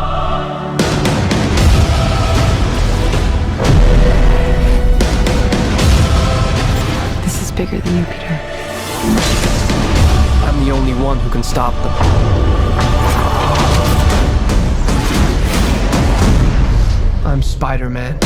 This is bigger than you, Peter.
I'm the only one who can stop them. I'm Spider-Man.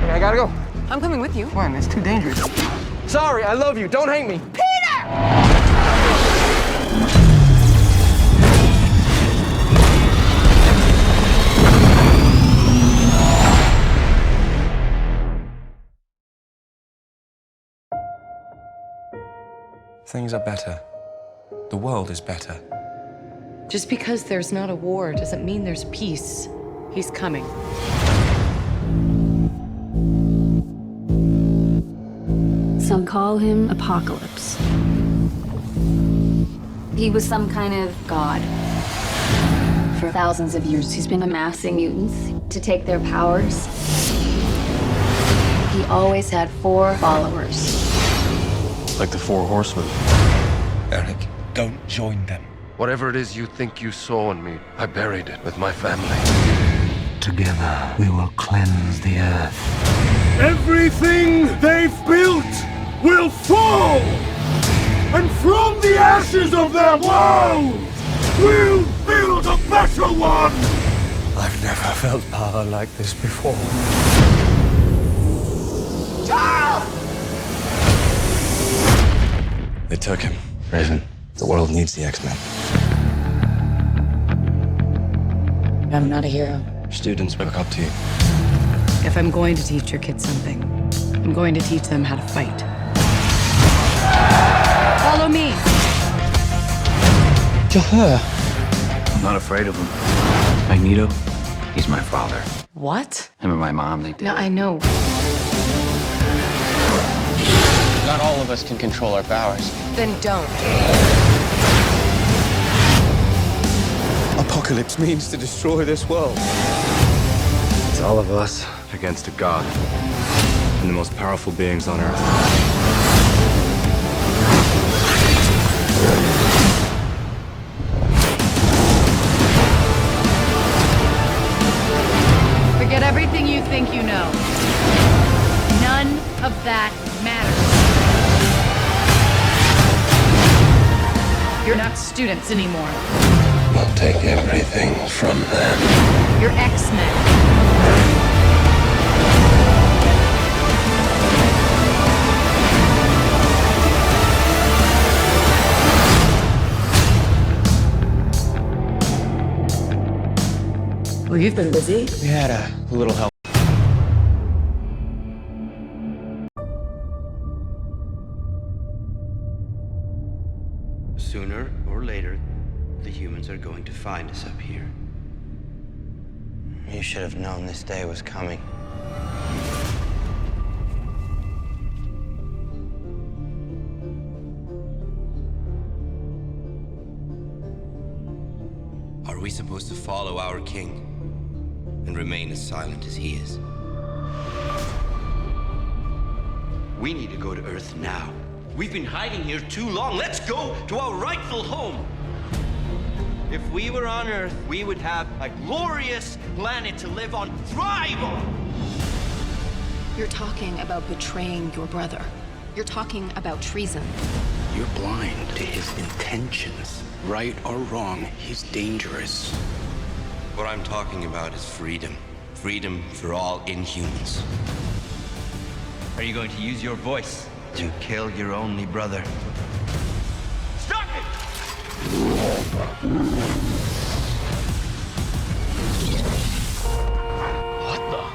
I gotta go.
I'm coming with you.
When? It's too dangerous. Sorry, I love you. Don't hate me.
Things are better. The world is better.
Just because there's not a war doesn't mean there's peace. He's coming.
Some call him Apocalypse. He was some kind of god. For thousands of years, he's been amassing mutants to take their powers. He always had 4 followers.
Like the 4 horsemen.
Eric, don't join them.
Whatever it is you think you saw in me, I buried it with my family.
Together, we will cleanse the earth.
Everything they've built will fall! And from the ashes of their world, we'll build a better one!
I've never felt power like this before. They took him. Raven, the world needs the X-Men.
I'm not a hero.
Students look up to you.
If I'm going to teach your kids something, I'm going to teach them how to fight. Follow me.
To her.
I'm not afraid of him. Magneto, he's my father.
What?
Him and my mom, they did.
No, I know.
Not all of us can control our powers.
Then don't.
Apocalypse means to destroy this world.
It's all of us against a god. And the most powerful beings on Earth.
Forget everything you think you know. None of that matters. You're not students anymore.
We'll take everything from them.
You're X-Men.
Well, you've been busy.
We had a little help.
Sooner or later, the humans are going to find us up here.
You should have known this day was coming.
Are we supposed to follow our king and remain as silent as he is? We need to go to Earth now. We've been hiding here too long. Let's go to our rightful home. If we were on Earth, we would have a glorious planet to live on, thrive on.
You're talking about betraying your brother.
You're talking about treason.
You're blind to his intentions. Right or wrong, he's dangerous.
What I'm talking about is freedom. Freedom for all Inhumans. Are you going to use your voice to kill your only brother? Stop it!
What the?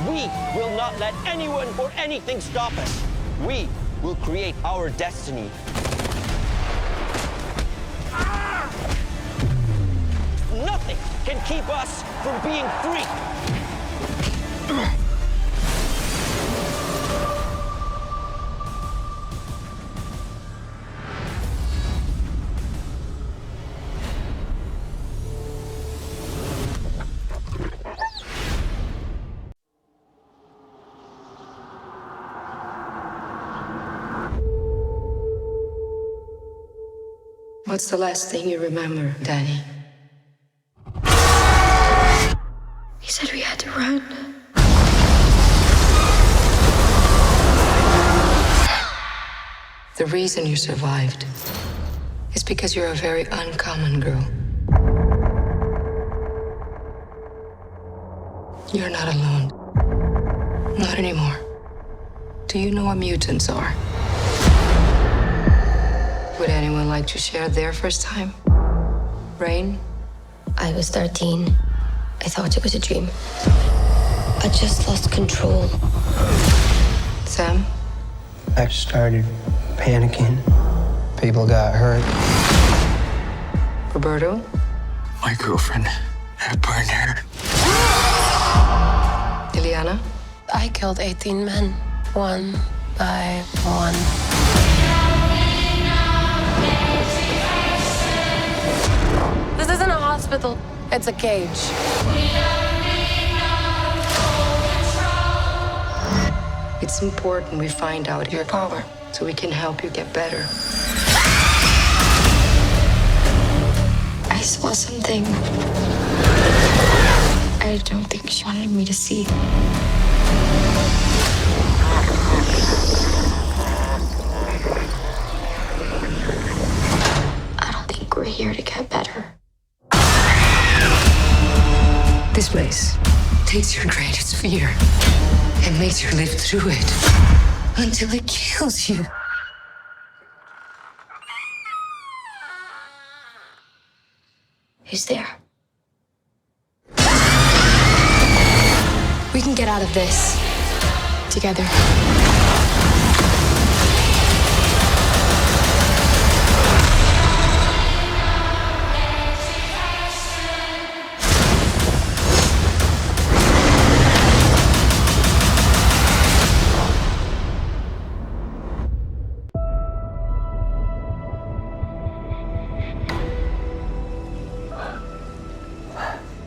We will not let anyone or anything stop us. We will create our destiny. Nothing can keep us from being free.
What's the last thing you remember, Danny?
He said we had to run.
The reason you survived is because you're a very uncommon girl. You're not alone. Not anymore. Do you know what mutants are? Would anyone like to share their first time? Rain?
I was 13. I thought it was a dream. I just lost control.
Sam?
I started panicking. People got hurt.
Roberto?
My girlfriend had burned her.
Ileana?
I killed 18 men, one by one. This isn't a hospital, it's a cage.
It's important we find out your power so we can help you get better.
I saw something I don't think she wanted me to see. I don't think we're here to get better.
This place takes your greatest fear and makes you live through it until it kills you.
Who's there? We can get out of this together.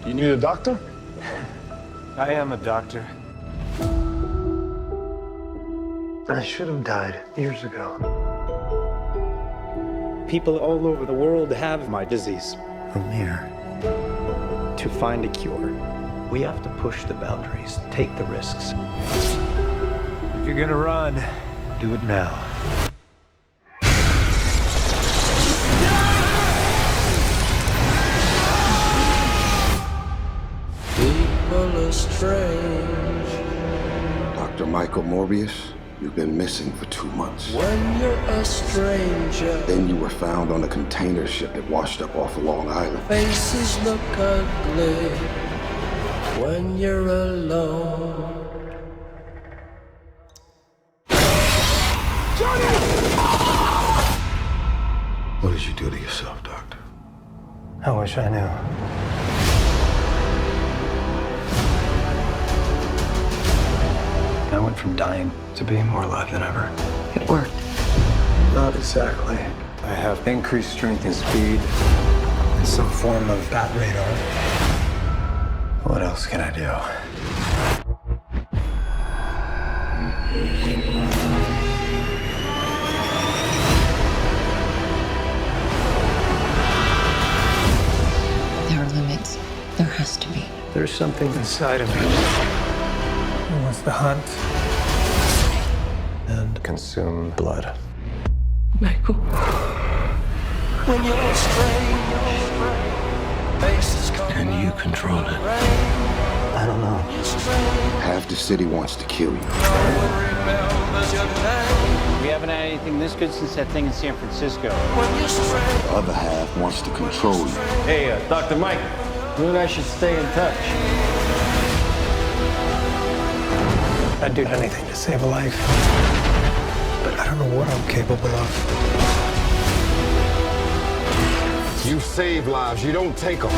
You need a doctor?
I am a doctor.
I should have died years ago.
People all over the world have my disease.
I'm here.
To find a cure, we have to push the boundaries, take the risks. If you're gonna run, do it now.
People are strange. Dr. Michael Morbius, you've been missing for 2 months.
When you're a stranger,
Then you were found on a container ship that washed up off of Long Island.
faces look ugly. When you're alone.
What did you do to yourself, Doctor?
I wish I knew. I went from dying to being more alive than ever.
It worked.
Not exactly. I have increased strength and speed and some form of bat radar. What else can I do? There's something inside of me. It wants to hunt and consume blood.
Michael. When you're astray,
Can you control it?
I don't know.
Half the city wants to kill you.
We haven't had anything this good since that thing in San Francisco.
The other half wants to control you.
Hey, Dr. Mike. You and I should stay in touch.
I'd do anything to save a life. But I don't know what I'm capable of.
You save lives, you don't take them.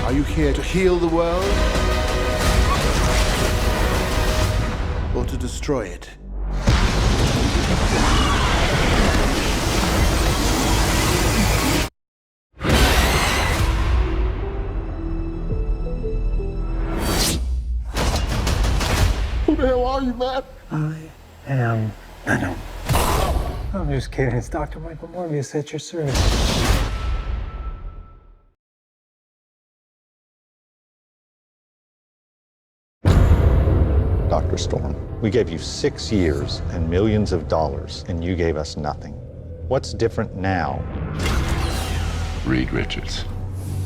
Are you here to heal the world? Or to destroy it?
Who the hell are you, man?
I am Venom. I'm just kidding. It's Dr. Michael Morbius at your service.
Dr. Storm, we gave you 6 years and millions of dollars, and you gave us nothing. What's different now?
Reed Richards.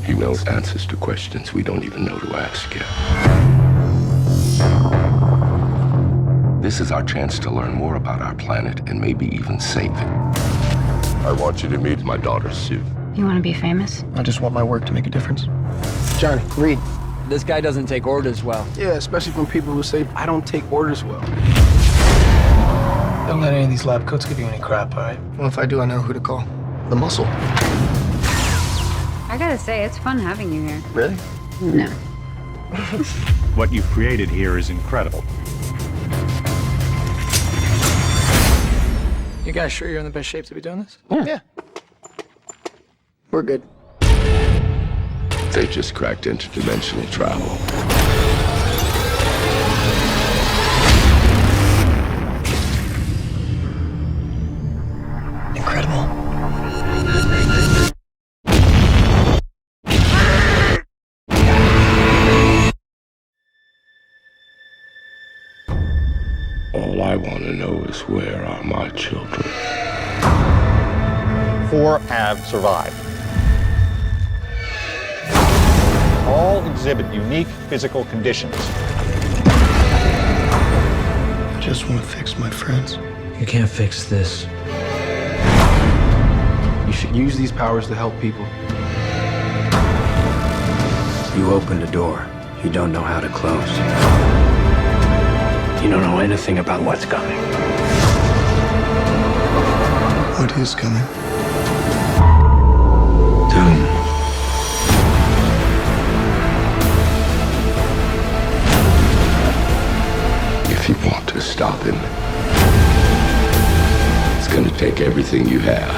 He knows answers to questions we don't even know to ask yet. This is our chance to learn more about our planet and maybe even save it. I want you to meet my daughter, Sue.
You want to be famous?
I just want my work to make a difference.
Johnny, Reed. This guy doesn't take orders well.
Yeah, especially from people who say I don't take orders well. Don't let any of these lab coats give you any crap, all right? Well, if I do, I know who to call. The Muscle.
I gotta say, it's fun having you here.
Really?
No.
What you've created here is incredible.
You guys sure you're in the best shape to be doing this? Yeah. We're good.
They just cracked interdimensional travel.
Incredible.
All I want to know is where are my children?
4 have survived. All exhibit unique physical conditions.
I just want to fix my friends.
You can't fix this.
You should use these powers to help people.
You opened a door you don't know how to close. You don't know anything about what's coming.
What is coming?
Doom.
If you want to stop him, it's going to take everything you have.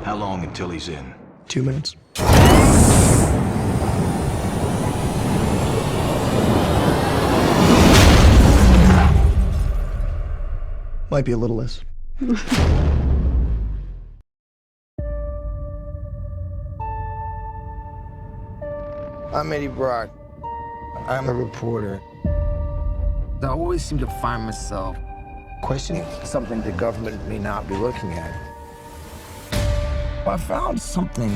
How long until he's in?
2 minutes. Might be a little less.
I'm Eddie Brock. I'm a reporter. I always seem to find myself questioning something the government may not be looking at. I found something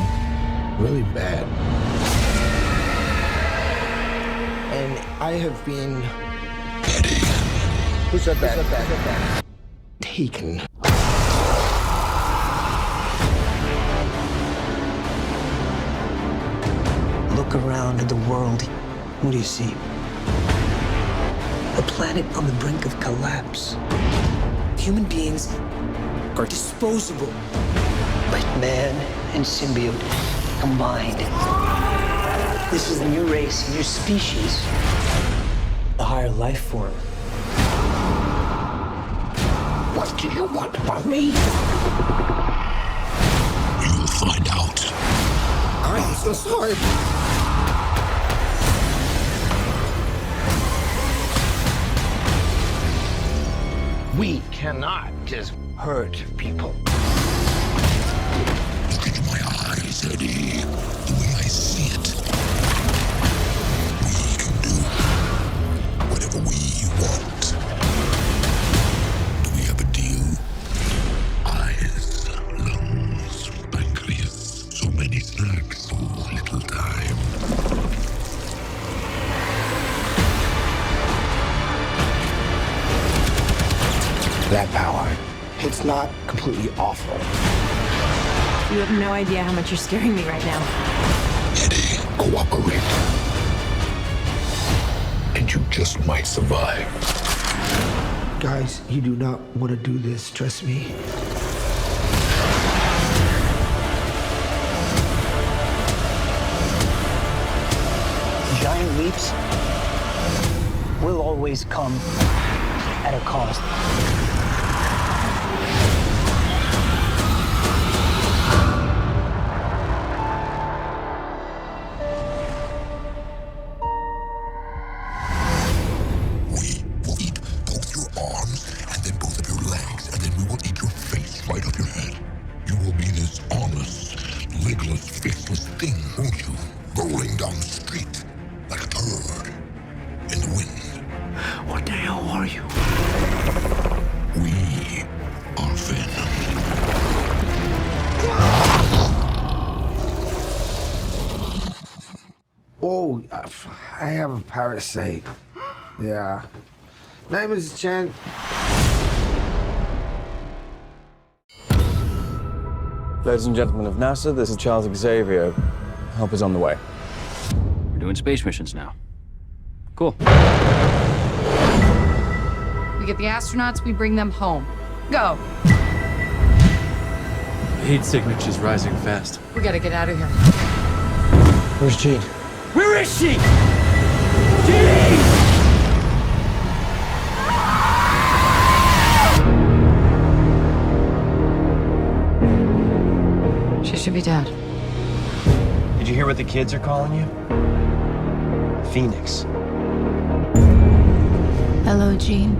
really bad. And I have been...
Eddie.
Who said that? Taken.
Look around at the world. What do you see? A planet on the brink of collapse. Human beings are disposable. But man and symbiote combined. This is a new race, a new species. A higher life form.
What do you want from me? You'll find out.
I'm so sorry. We cannot just hurt people.
Look into my eyes, Eddie. The way I see it. We can do whatever we want. Do we have a deal? Eyes, lungs, pancreas. So many snacks, so little time.
That power, it's not completely awful.
You have no idea how much you're scaring me right now.
Eddie, cooperate. And you just might survive.
Guys, you do not want to do this, trust me.
Giant leaps will always come at a cost.
We will eat both your arms and then both of your legs, and then we will eat your face right off your head. You will be this armless, legless, faceless thing, won't you? Rolling down the street like a turd in the wind.
What the hell are you?
We are Venom.
Oh, I have a parasite. Yeah. Name is Chen.
Ladies and gentlemen of NASA, this is Charles Xavier. Help is on the way.
We're doing space missions now. Cool.
We get the astronauts, we bring them home. Go.
Heat signature's rising fast.
We gotta get out of here.
Where's Jean?
Where is she? She should be dead.
Did you hear what the kids are calling you? Phoenix.
Hello, Jean.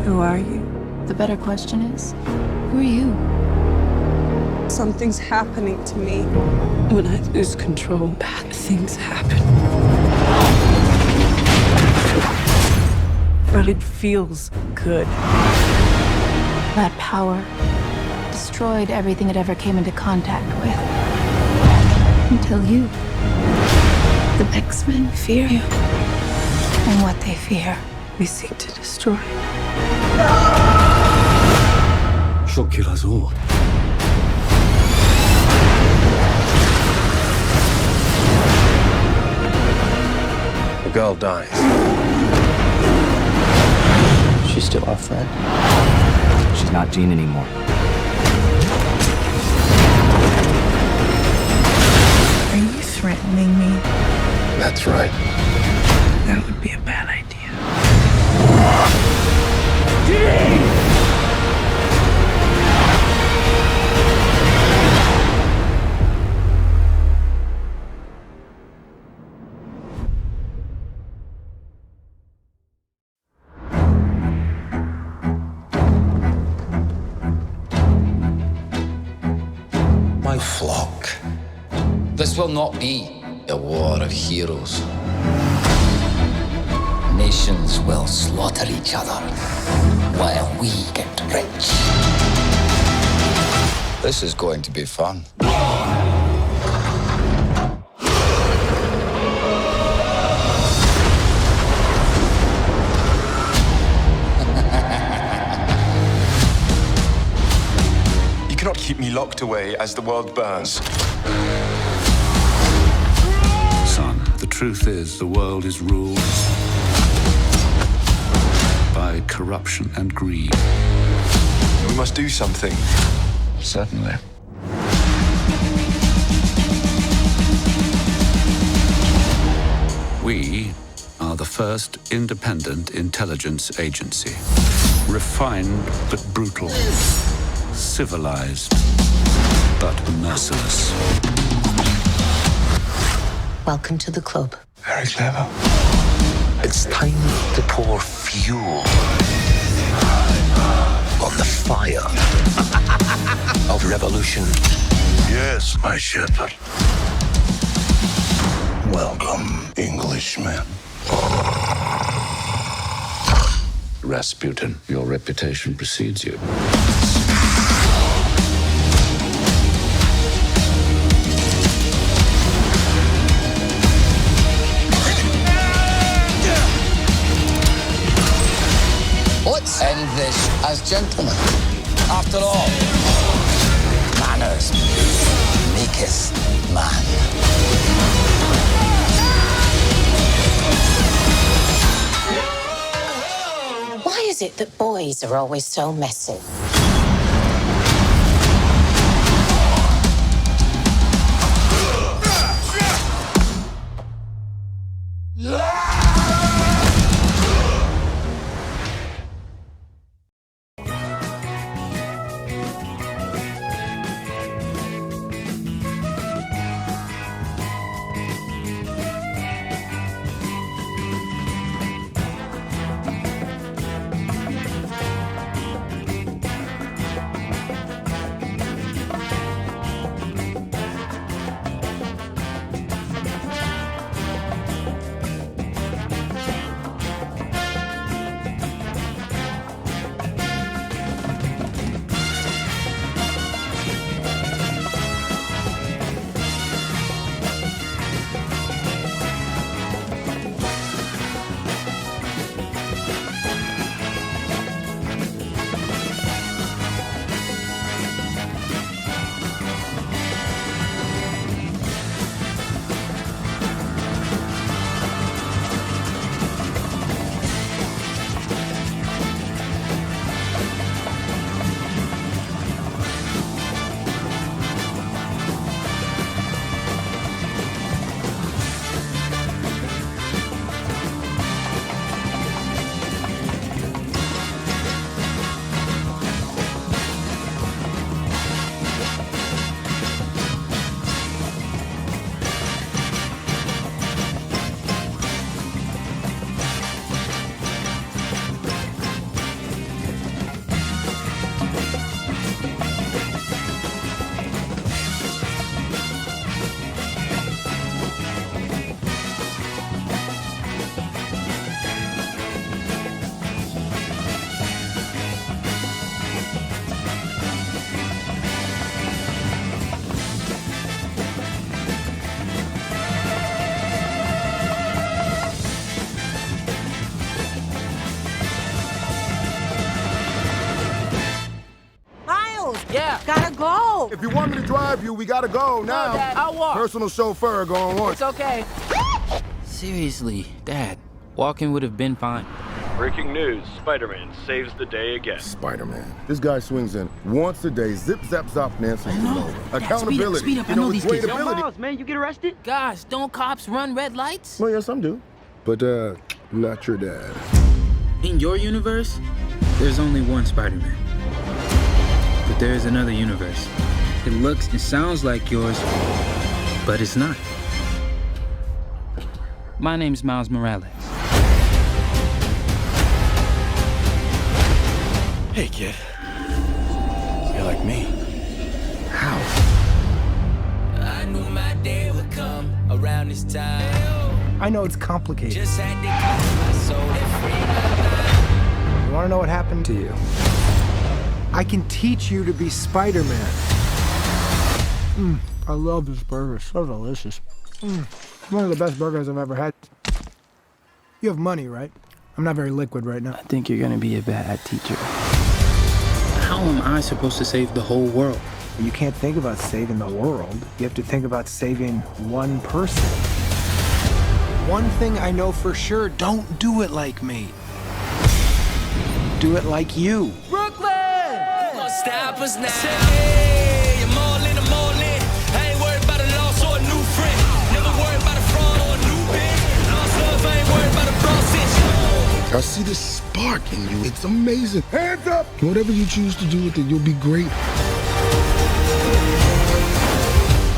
Who are you?
The better question is, who are you?
Something's happening to me. When I lose control, bad things happen. But it feels good.
That power destroyed everything it ever came into contact with. Until you. The X-Men fear you. And what they fear, we seek to destroy.
She'll kill us all.
The girl dies.
She's still our friend. She's not Jean anymore.
Are you threatening me?
That's right.
That would be a bad idea.
My flock.
This will not be a war of heroes. Nations will slaughter each other while we get rich. This is going to be fun.
You cannot keep me locked away as the world burns.
Son, the truth is the world is ruled by corruption and greed.
We must do something.
Certainly. We are the first independent intelligence agency. Refined but brutal. Civilized but merciless.
Welcome to the club.
Very clever.
It's time to pour fuel
on the fire of revolution. Yes, my shepherd. Welcome, Englishman.
Rasputin, your reputation precedes you.
Let's end this as gentlemen. After all, manners maketh man.
Why is it that boys are always so messy?
Yeah. Gotta go.
If you want me to drive you, we gotta go now.
No, Dad, I'll walk.
Personal chauffeur going once.
It's okay.
Seriously, Dad, walking would have been fine.
Breaking news, Spider-Man saves the day again.
Spider-Man. This guy swings in once a day, zip, zap, zop, Nancy. Accountability.
Speed up. I know these kids.
Yo, Miles, man, you get arrested?
Gosh, don't cops run red lights?
Well, yes, some do. But, not your dad.
In your universe, there's only one Spider-Man. But there is another universe. It looks and sounds like yours, but it's not. My name's Miles Morales.
Hey, kid. You're like me. How?
I knew my day would come around this time.
I know it's complicated.
Just had to keep my soul and free my mind.
You want to know what happened to you? I can teach you to be Spider-Man. I love this burger. It's so delicious. One of the best burgers I've ever had. You have money, right? I'm not very liquid right now.
I think you're gonna be a bad teacher. How am I supposed to save the whole world?
You can't think about saving the world. You have to think about saving one person. One thing I know for sure, don't do it like me. Do it like you.
Brooklyn! Stop us now. Hey, I'm all in. I ain't worried about a loss or a new friend. Never worried about a fraud or a new bitch. Lost love, I ain't worried about a process.
I see this spark in you. It's amazing. Hands up! Whatever you choose to do with it, you'll be great.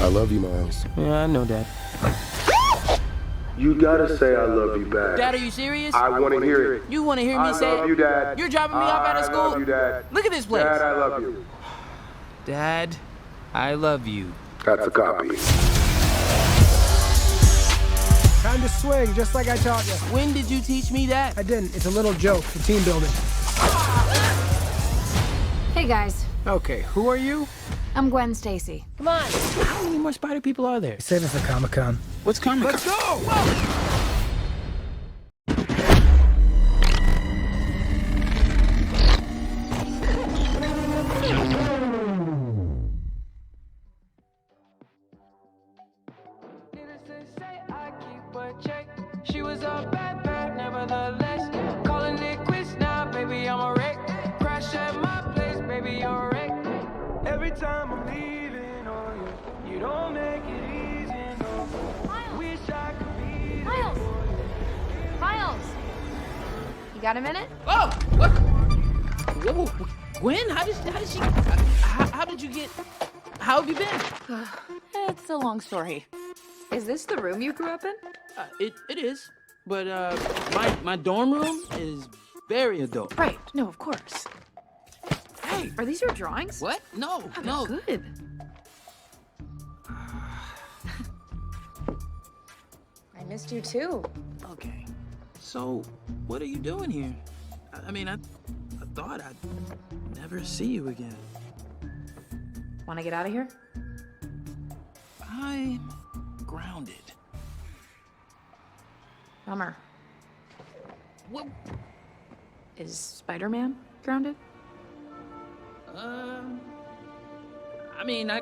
I love you, Miles.
Yeah, I know that.
You gotta say I love you back.
Dad, are you serious?
I want to hear it.
You want to hear me
I
say
love
it?
you, Dad.
You're dropping me off out of school?
I love you, Dad.
Look at this place.
Dad, I love you.
Dad, I love you.
That's a copy.
Time to swing, just like I taught you.
When did you teach me that?
I didn't. It's a little joke for team building.
Hey guys,
Okay, who are you?
I'm Gwen Stacy.
Come on. How many more spider people are there?
Save it for Comic-Con.
What's coming?
Let's go! Whoa!
She was a bad bad, nevertheless. Calling it quits now, baby, I'm a wreck. Crash at my place, baby, you're a wreck. Every time I'm leaving on you, you don't make it easy, no. Wish I could be
Miles! Miles! You got a minute?
Oh! What? Whoa, Gwen, how did she... How did you get... How have you been?
It's a long story. Is this the room you grew up in?
It is. But, my dorm room is very adult.
Right. No, of course. Hey, are these your drawings?
What? No,
Oh,
no.
good. I missed you too.
Okay. So, what are you doing here? I mean, I thought I'd never see you again.
Want to get out of here?
I'm grounded.
Bummer.
What?
Is Spider-Man grounded?
I mean, I